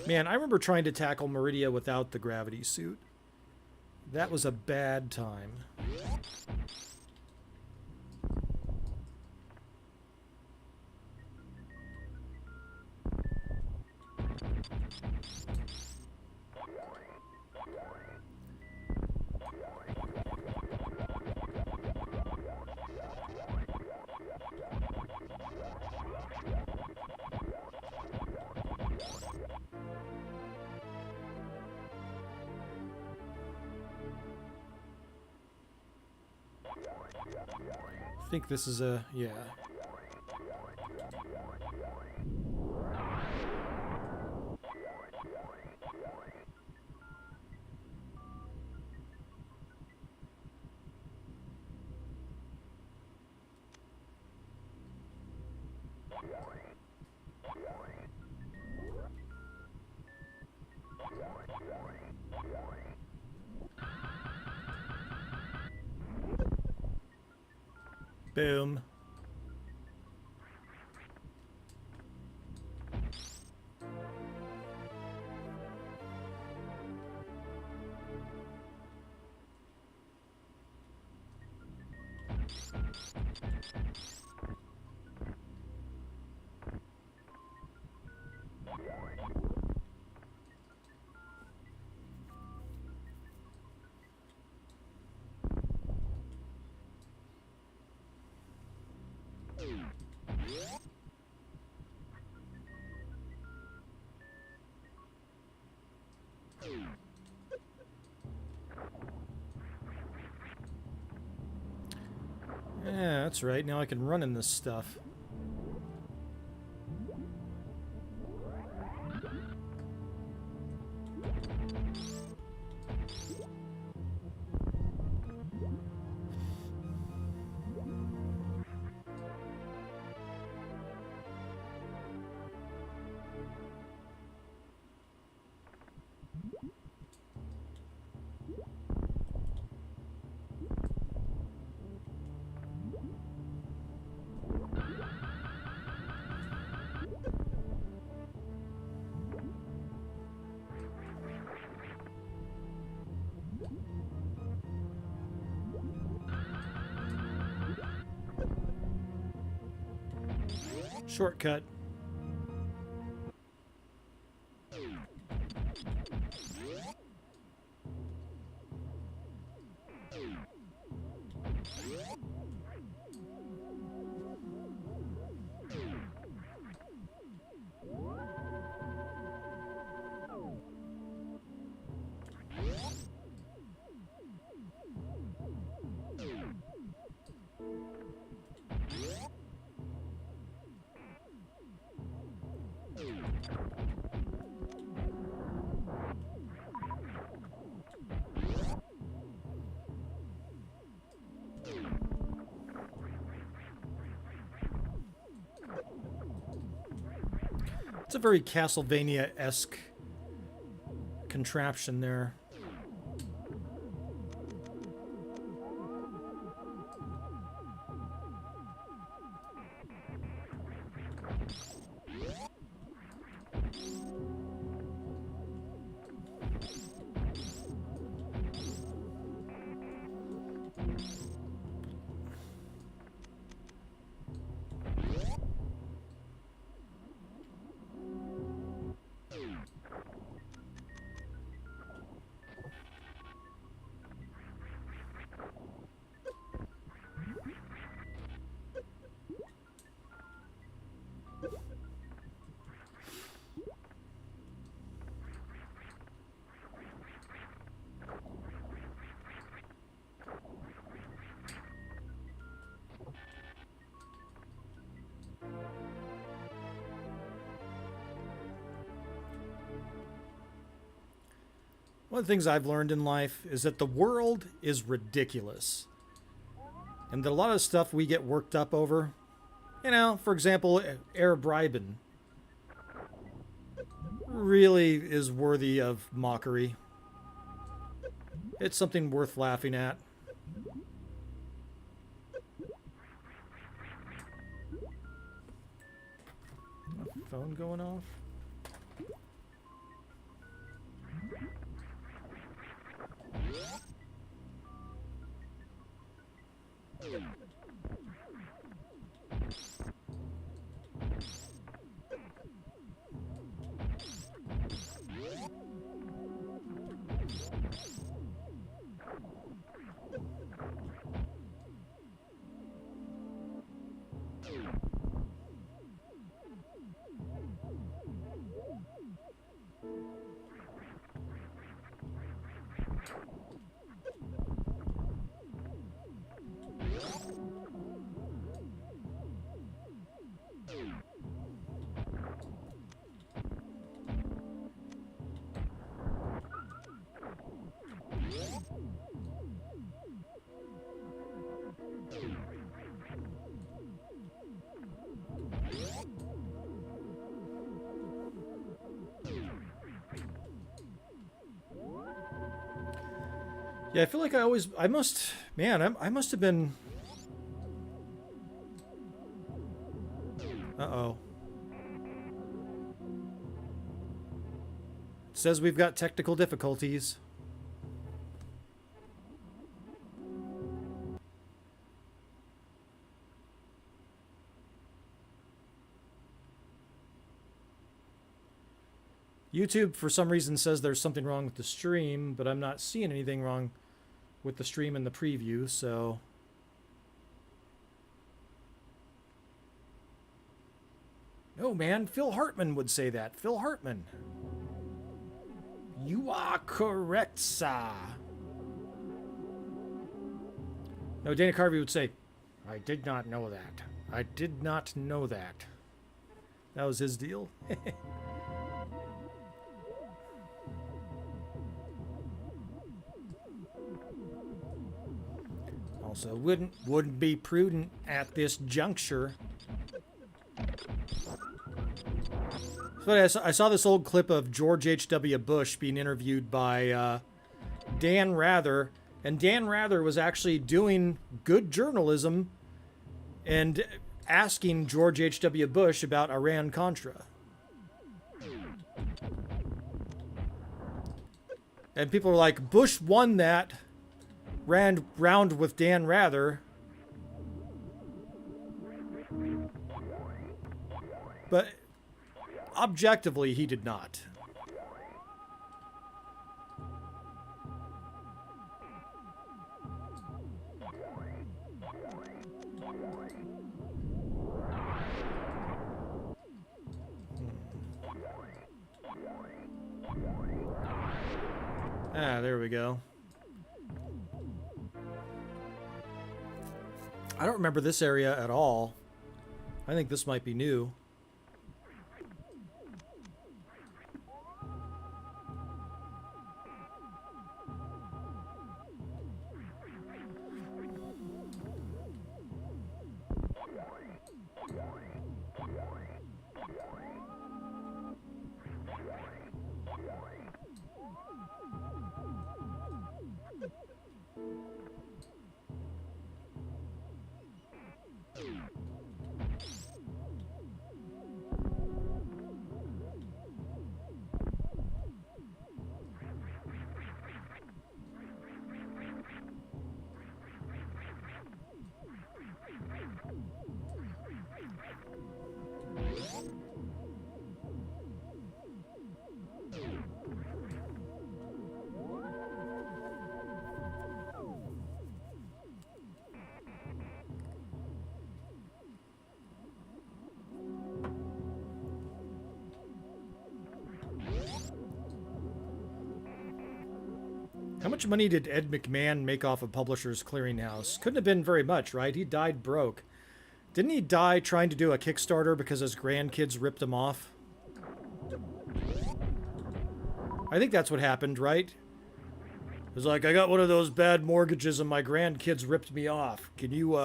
Man, I remember trying to tackle Meridia without the gravity suit. That was a bad time. I think this is a, yeah. Boom. Yeah, that's right. Now I can run in this stuff. Shortcut. It's a very Castlevania-esque contraption there. One of the things I've learned in life is that the world is ridiculous. And that a lot of stuff we get worked up over, you know, for example, air bribing, really is worthy of mockery. It's something worth laughing at. Phone going off? Yeah, I feel like I must have been... Uh-oh. It says we've got technical difficulties. YouTube, for some reason, says there's something wrong with the stream, but I'm not seeing anything wrong with the stream in the preview, so... No, man, Phil Hartman would say that. Phil Hartman. You are correct, sir. No, Dana Carvey would say, I did not know that. I did not know that. That was his deal. Also, wouldn't be prudent at this juncture. But I saw this old clip of George H.W. Bush being interviewed by Dan Rather, and Dan Rather was actually doing good journalism and asking George H.W. Bush about Iran-Contra. And people were like, Bush won that round with Dan Rather. But objectively, he did not. Ah, there we go. I don't remember this area at all. I think this might be new. How much money did Ed McMahon make off of Publishers Clearinghouse? Couldn't have been very much, right? He died broke. Didn't he die trying to do a Kickstarter because his grandkids ripped him off? I think that's what happened, right? It was like, I got one of those bad mortgages and my grandkids ripped me off. Can you,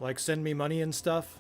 like, send me money and stuff?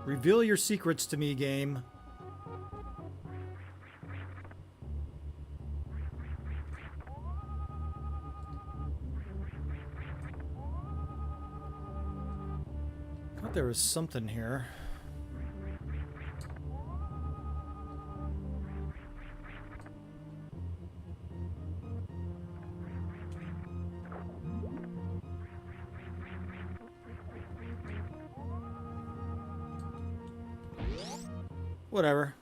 Reveal your secrets to me, game. Thought there was something here. Whatever.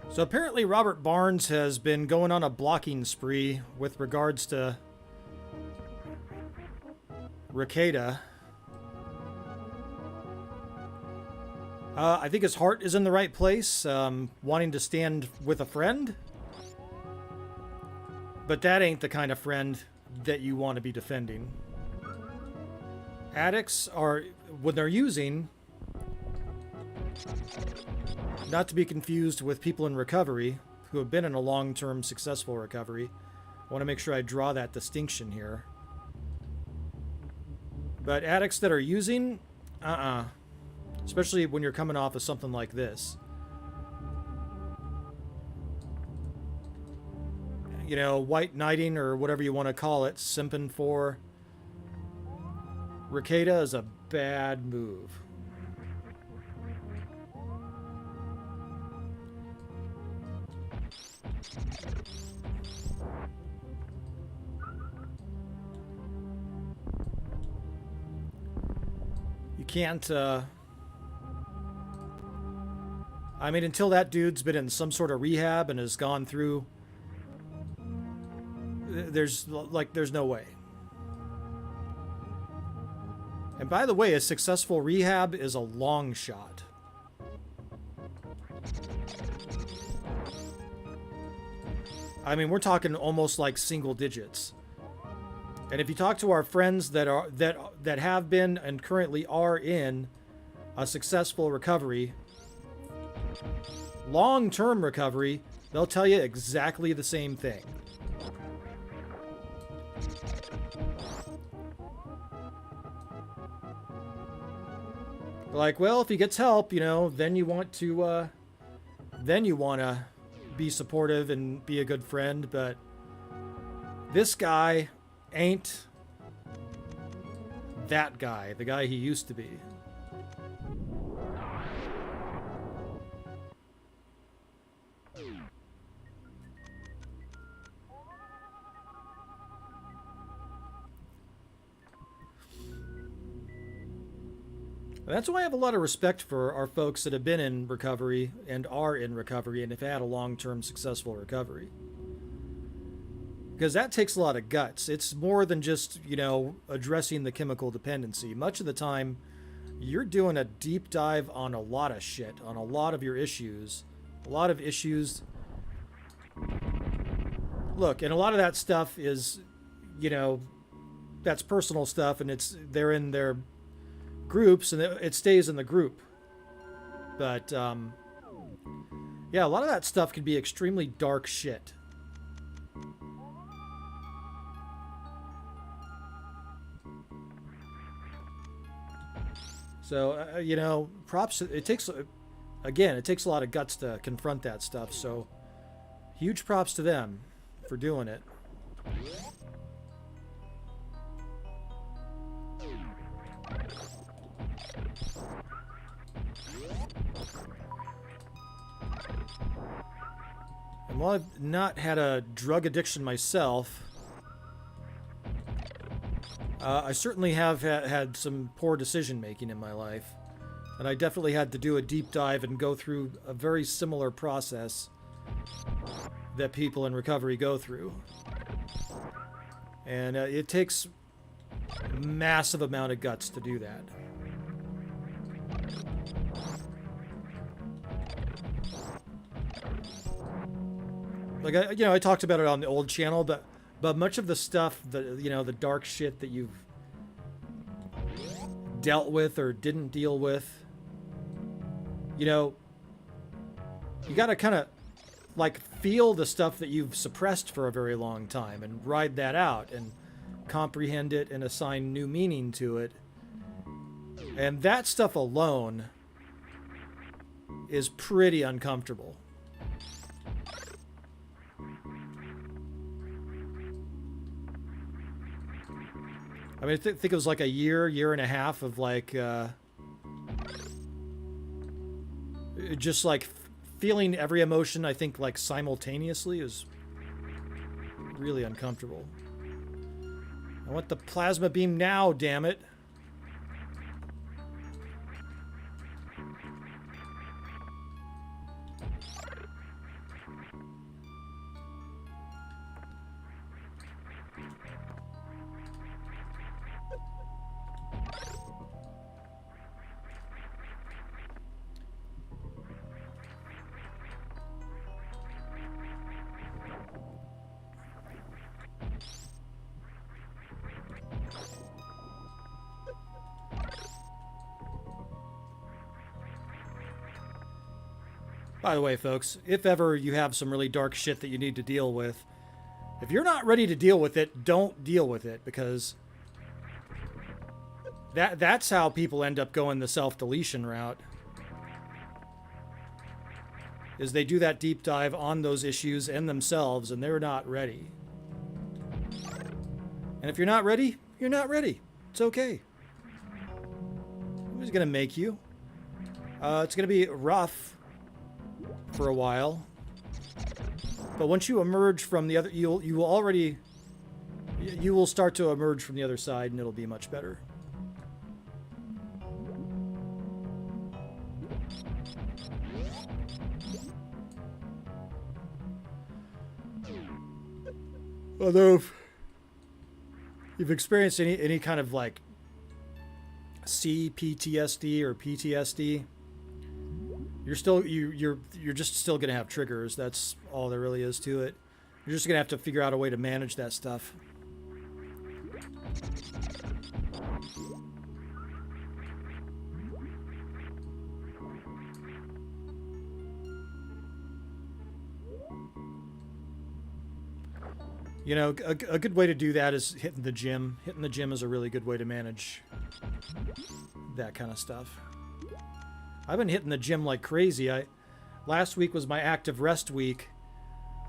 So apparently Robert Barnes has been going on a blocking spree with regards to Ricada. I think his heart is in the right place, wanting to stand with a friend. But that ain't the kind of friend that you want to be defending. Addicts are, when they're using, not to be confused with people in recovery who have been in a long-term successful recovery. I want to make sure I draw that distinction here. But addicts that are using, especially when you're coming off of something like this. You know, white knighting or whatever you want to call it, simping for Ricada is a bad move. You can't, I mean, until that dude's been in some sort of rehab and has gone through, there's no way. And by the way, a successful rehab is a long shot. I mean, we're talking almost like single digits. And if you talk to our friends that have been and currently are in a successful recovery, long-term recovery, they'll tell you exactly the same thing. Like, well, if he gets help, you know, then you want to be supportive and be a good friend, but this guy ain't that guy, the guy he used to be. That's why I have a lot of respect for our folks that have been in recovery and are in recovery and have had a long-term successful recovery. Because that takes a lot of guts. It's more than just, you know, addressing the chemical dependency. Much of the time, you're doing a deep dive on a lot of shit, on a lot of your issues. A lot of issues. Look, and a lot of that stuff is, you know, that's personal stuff, and they're in their groups, and it stays in the group. But, yeah, a lot of that stuff can be extremely dark shit. So, you know, props. It takes a lot of guts to confront that stuff. So, huge props to them for doing it. And while I've not had a drug addiction myself, I certainly have had some poor decision making in my life, and I definitely had to do a deep dive and go through a very similar process that people in recovery go through. And it takes a massive amount of guts to do that. Like, I talked about it on the old channel, but much of the stuff, the dark shit that you've dealt with or didn't deal with, you got to kind of, like, feel the stuff that you've suppressed for a very long time and ride that out and comprehend it and assign new meaning to it. And that stuff alone is pretty uncomfortable. I mean, I think it was like a year and a half of like, just like feeling every emotion, I think, like simultaneously is really uncomfortable. I want the plasma beam now, damn it. By the way, folks, if ever you have some really dark shit that you need to deal with, if you're not ready to deal with it, don't deal with it, because that's how people end up going the self-deletion route. Is they do that deep dive on those issues and themselves, and they're not ready. And if you're not ready, you're not ready. It's okay. Who's gonna make you? It's gonna be rough for a while, but once you emerge from the other, you will start to emerge from the other side, and it'll be much better. Although, if you've experienced any kind of like CPTSD or PTSD, you're just still gonna have triggers. That's all there really is to it. You're just gonna have to figure out a way to manage that stuff. You know, a good way to do that is hitting the gym. Hitting the gym is a really good way to manage that kind of stuff. I've been hitting the gym like crazy. Last week was my active rest week.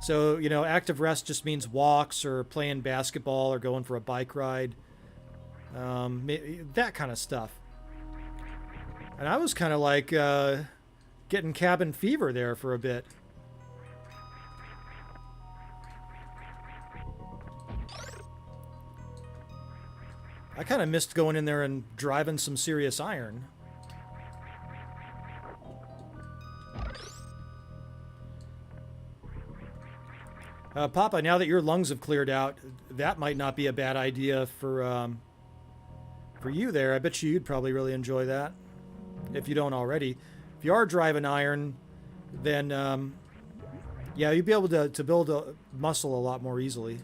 So, you know, active rest just means walks or playing basketball or going for a bike ride. That kind of stuff. And I was kind of like getting cabin fever there for a bit. I kind of missed going in there and driving some serious iron. Papa, now that your lungs have cleared out, that might not be a bad idea for you there. I bet you'd probably really enjoy that, if you don't already. If you are driving iron, then yeah, you'd be able to build a muscle a lot more easily.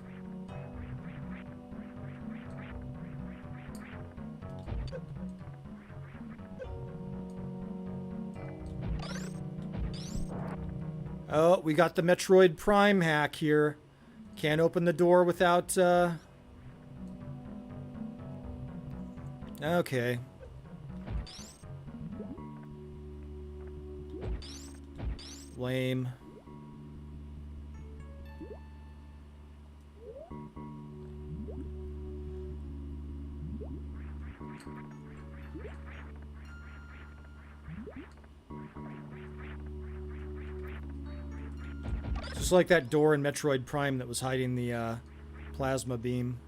Oh, we got the Metroid Prime hack here. Can't open the door without, Okay. Lame. Just like that door in Metroid Prime that was hiding the plasma beam.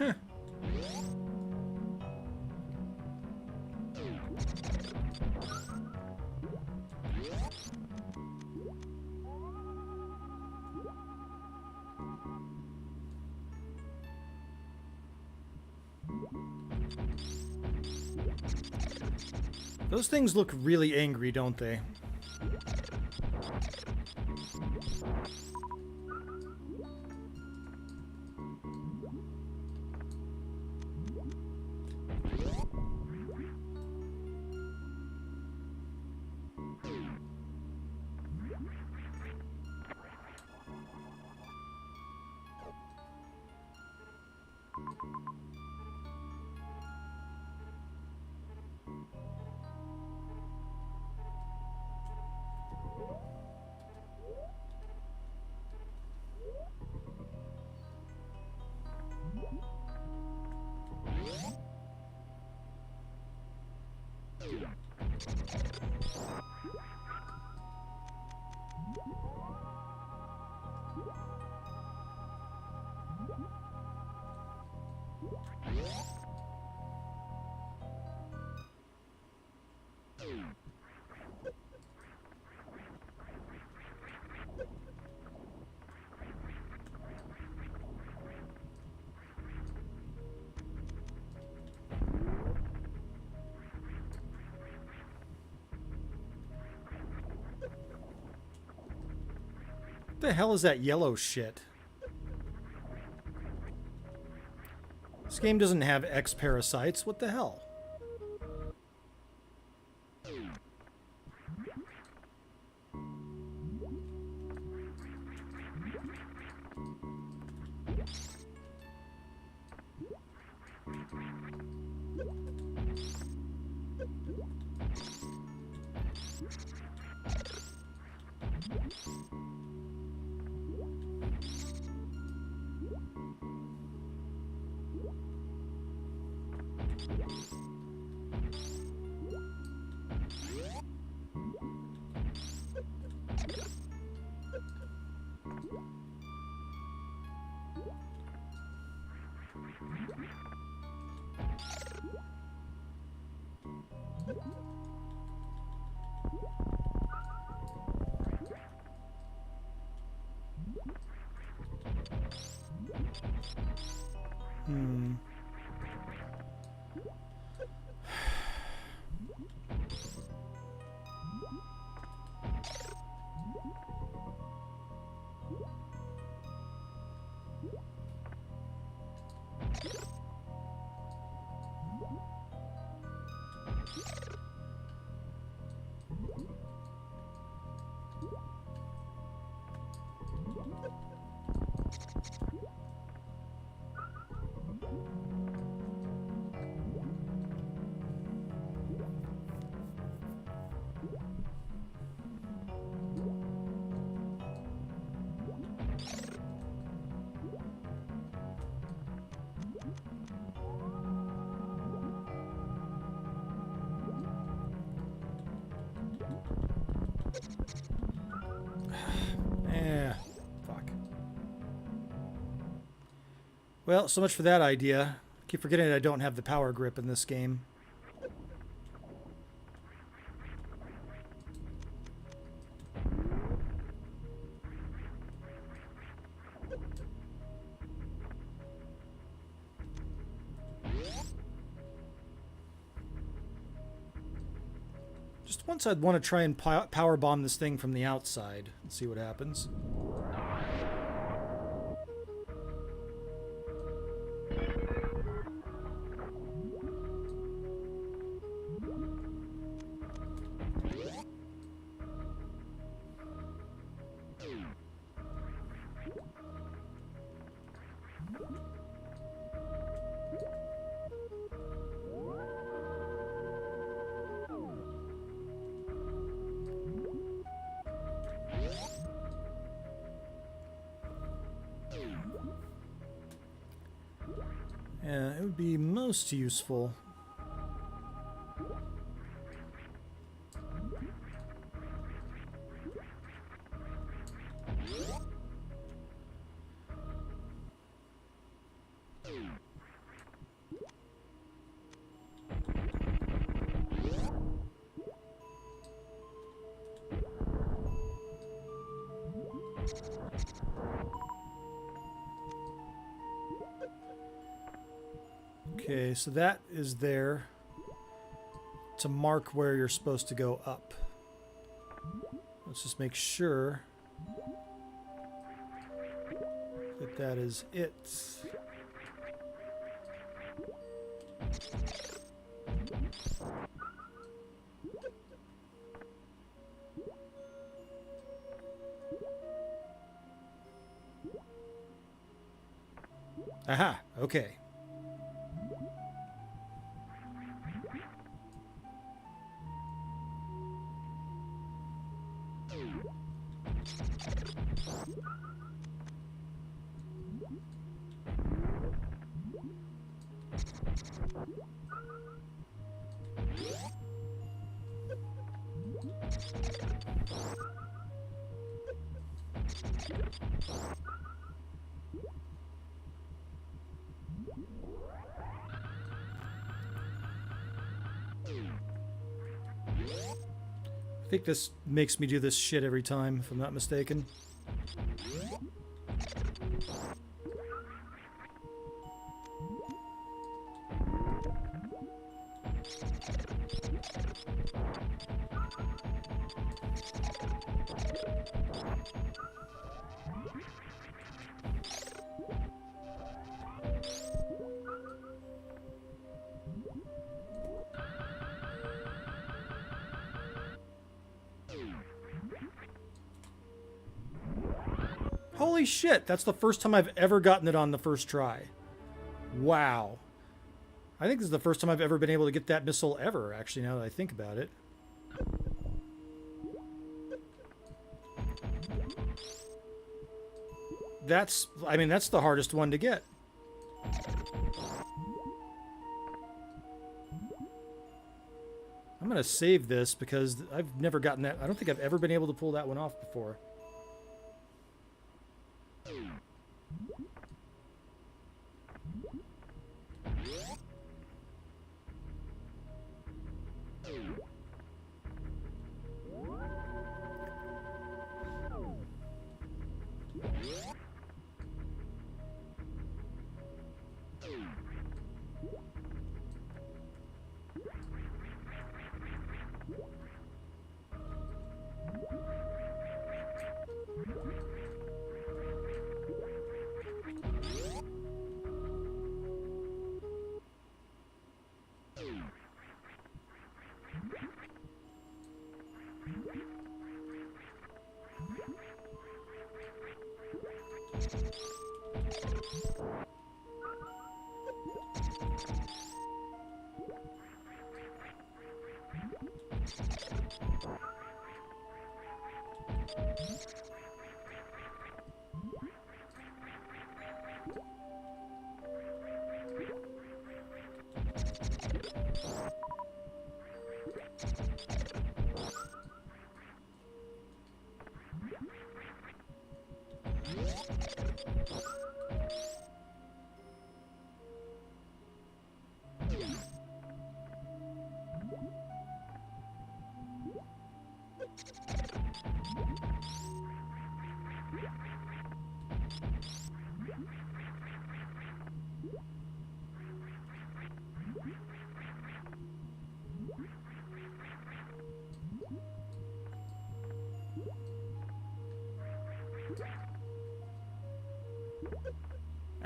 Huh. Those things look really angry, don't they? What the hell is that yellow shit? This game doesn't have X parasites. What the hell? Fuck. Well, so much for that idea. Keep forgetting that I don't have the power grip in this game. Just once I'd want to try and power bomb this thing from the outside and see what happens. Yeah, it would be most useful. Okay, so that is there to mark where you're supposed to go up. Let's just make sure that that is it. Aha, okay. I think this makes me do this shit every time, if I'm not mistaken. Holy shit, that's the first time I've ever gotten it on the first try. Wow. I think this is the first time I've ever been able to get that missile ever, actually, now that I think about it. That's the hardest one to get. I'm going to save this because I've never gotten that. I don't think I've ever been able to pull that one off before.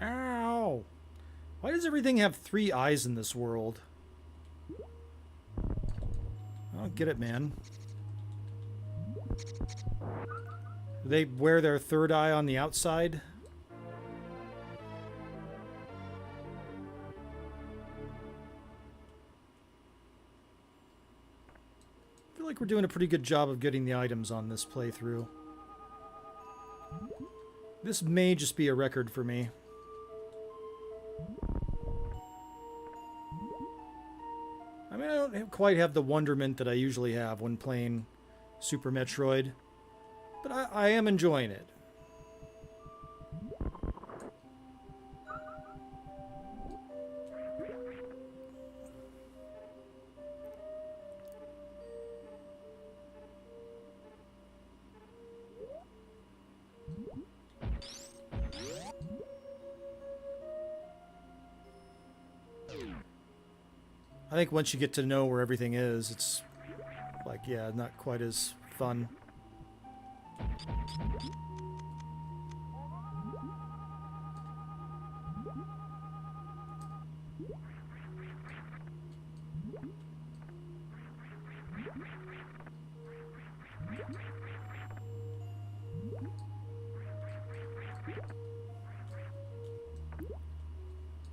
Ow! Why does everything have 3 eyes in this world? I don't get it, man. Do they wear their 3rd eye on the outside? I feel like we're doing a pretty good job of getting the items on this playthrough. This may just be a record for me. I mean, I don't quite have the wonderment that I usually have when playing Super Metroid, but I am enjoying it. I think once you get to know where everything is, it's like, yeah, not quite as fun.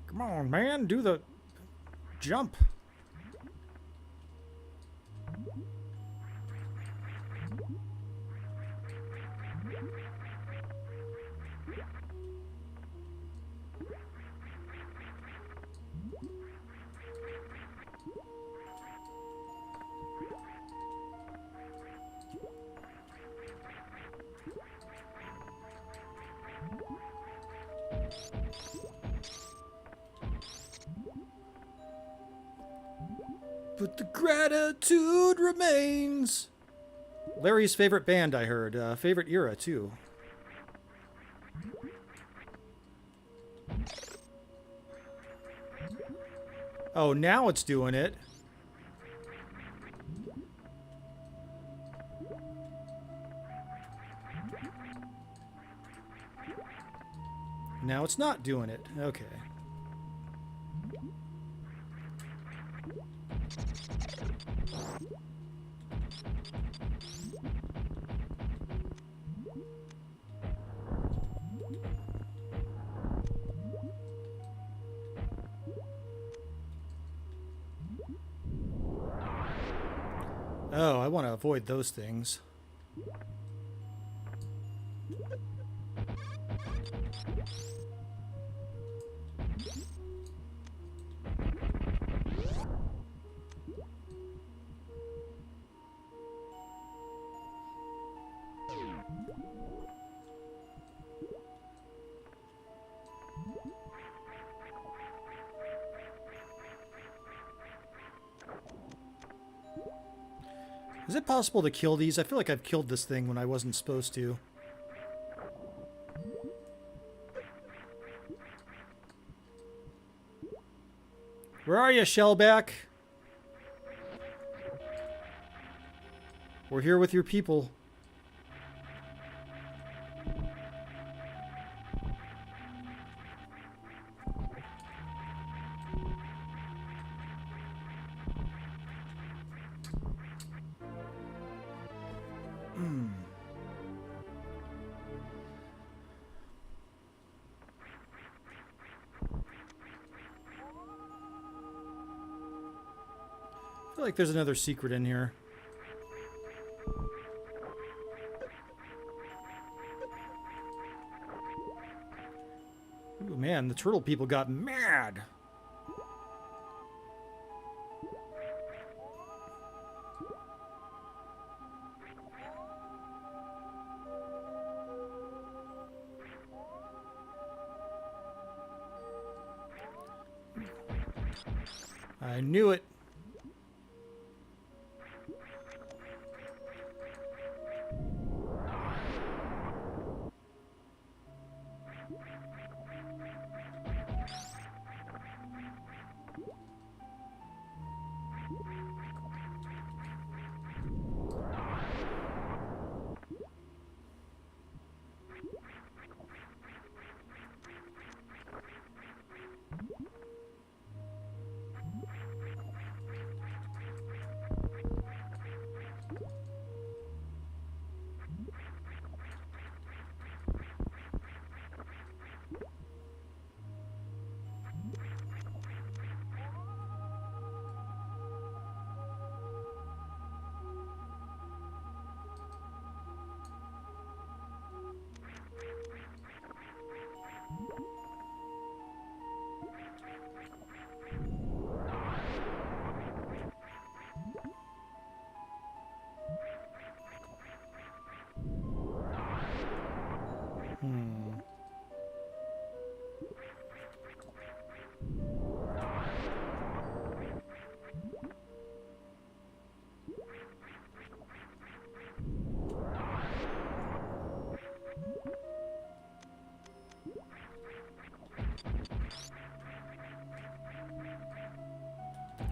Come on, man, do the jump. But the gratitude remains. Larry's favorite band, I heard. Favorite era, too. Oh, now it's doing it. Now it's not doing it. Okay. Oh, I want to avoid those things. Is it possible to kill these? I feel like I've killed this thing when I wasn't supposed to. Where are you, Shellback? We're here with your people. I feel like there's another secret in here. Ooh, man, the turtle people got mad. I knew it.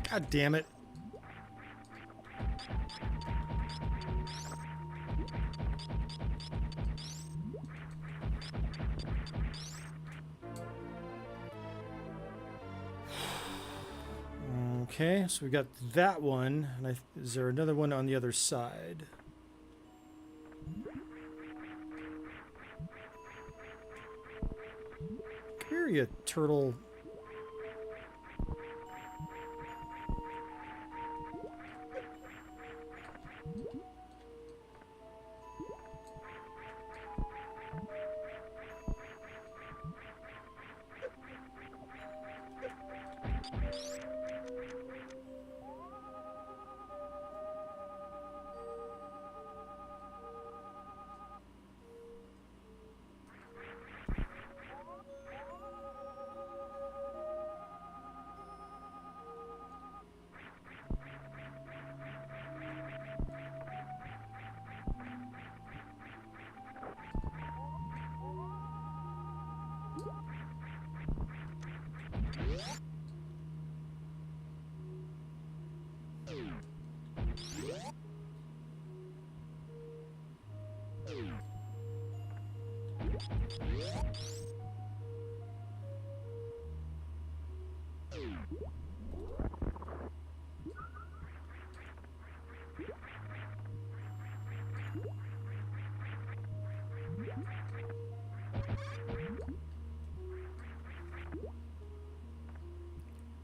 God damn it. Okay, so we got that one. And is there another one on the other side? Come here, you turtle.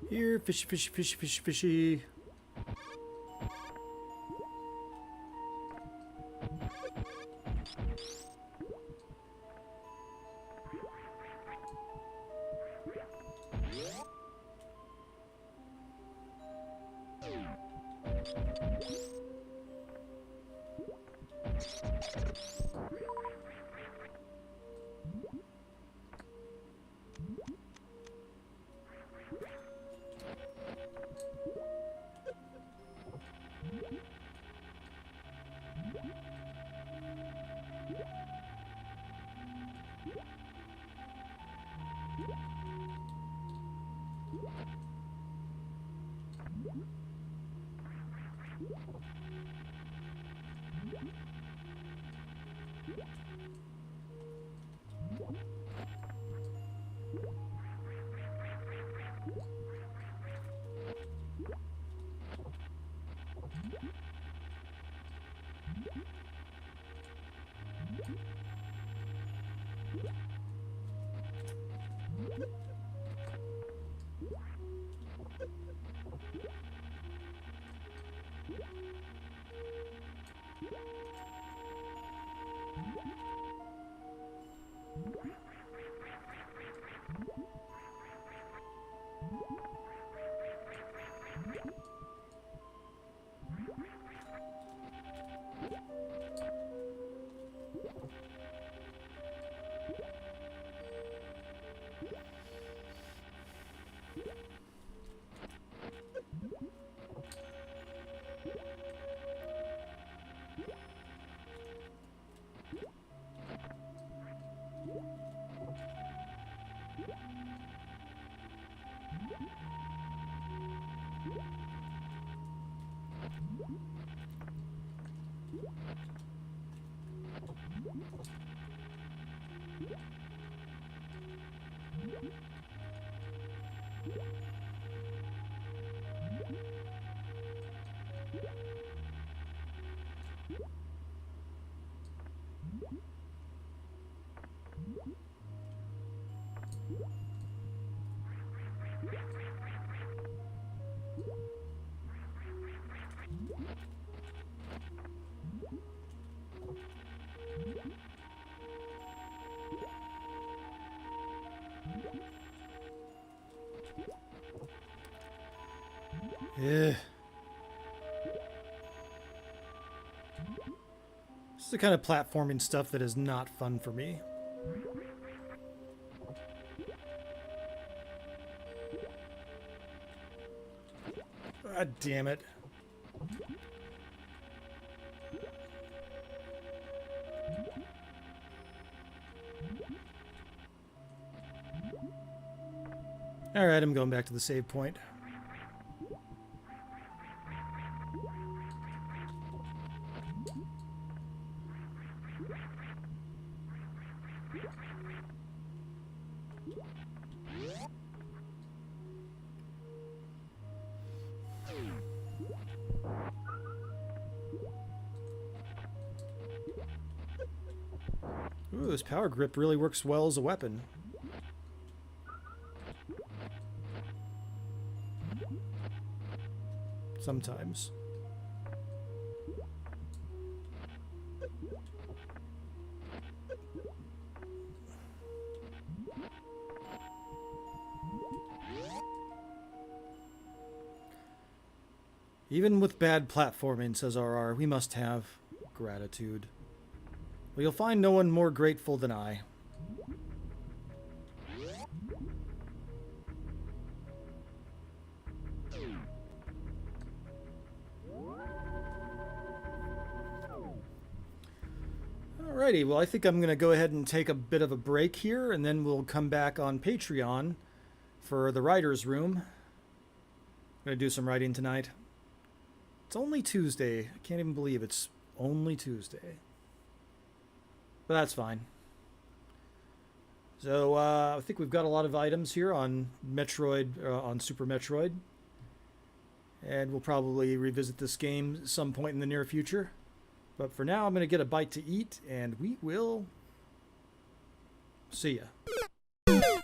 Here, fishy, fishy, fishy, fishy, fishy. Yeah. This is the kind of platforming stuff that is not fun for me. God damn it. Alright, I'm going back to the save point. Ooh, this power grip really works well as a weapon. Sometimes. Even with bad platforming, says RR, we must have gratitude. Well, you'll find no one more grateful than I. Alrighty, well I think I'm going to go ahead and take a bit of a break here, and then we'll come back on Patreon for the writer's room. I'm going to do some writing tonight. It's only Tuesday. I can't even believe it's only Tuesday. But that's fine. So I think we've got a lot of items here on Metroid, on Super Metroid. And we'll probably revisit this game at some point in the near future. But for now, I'm going to get a bite to eat, and we will see ya.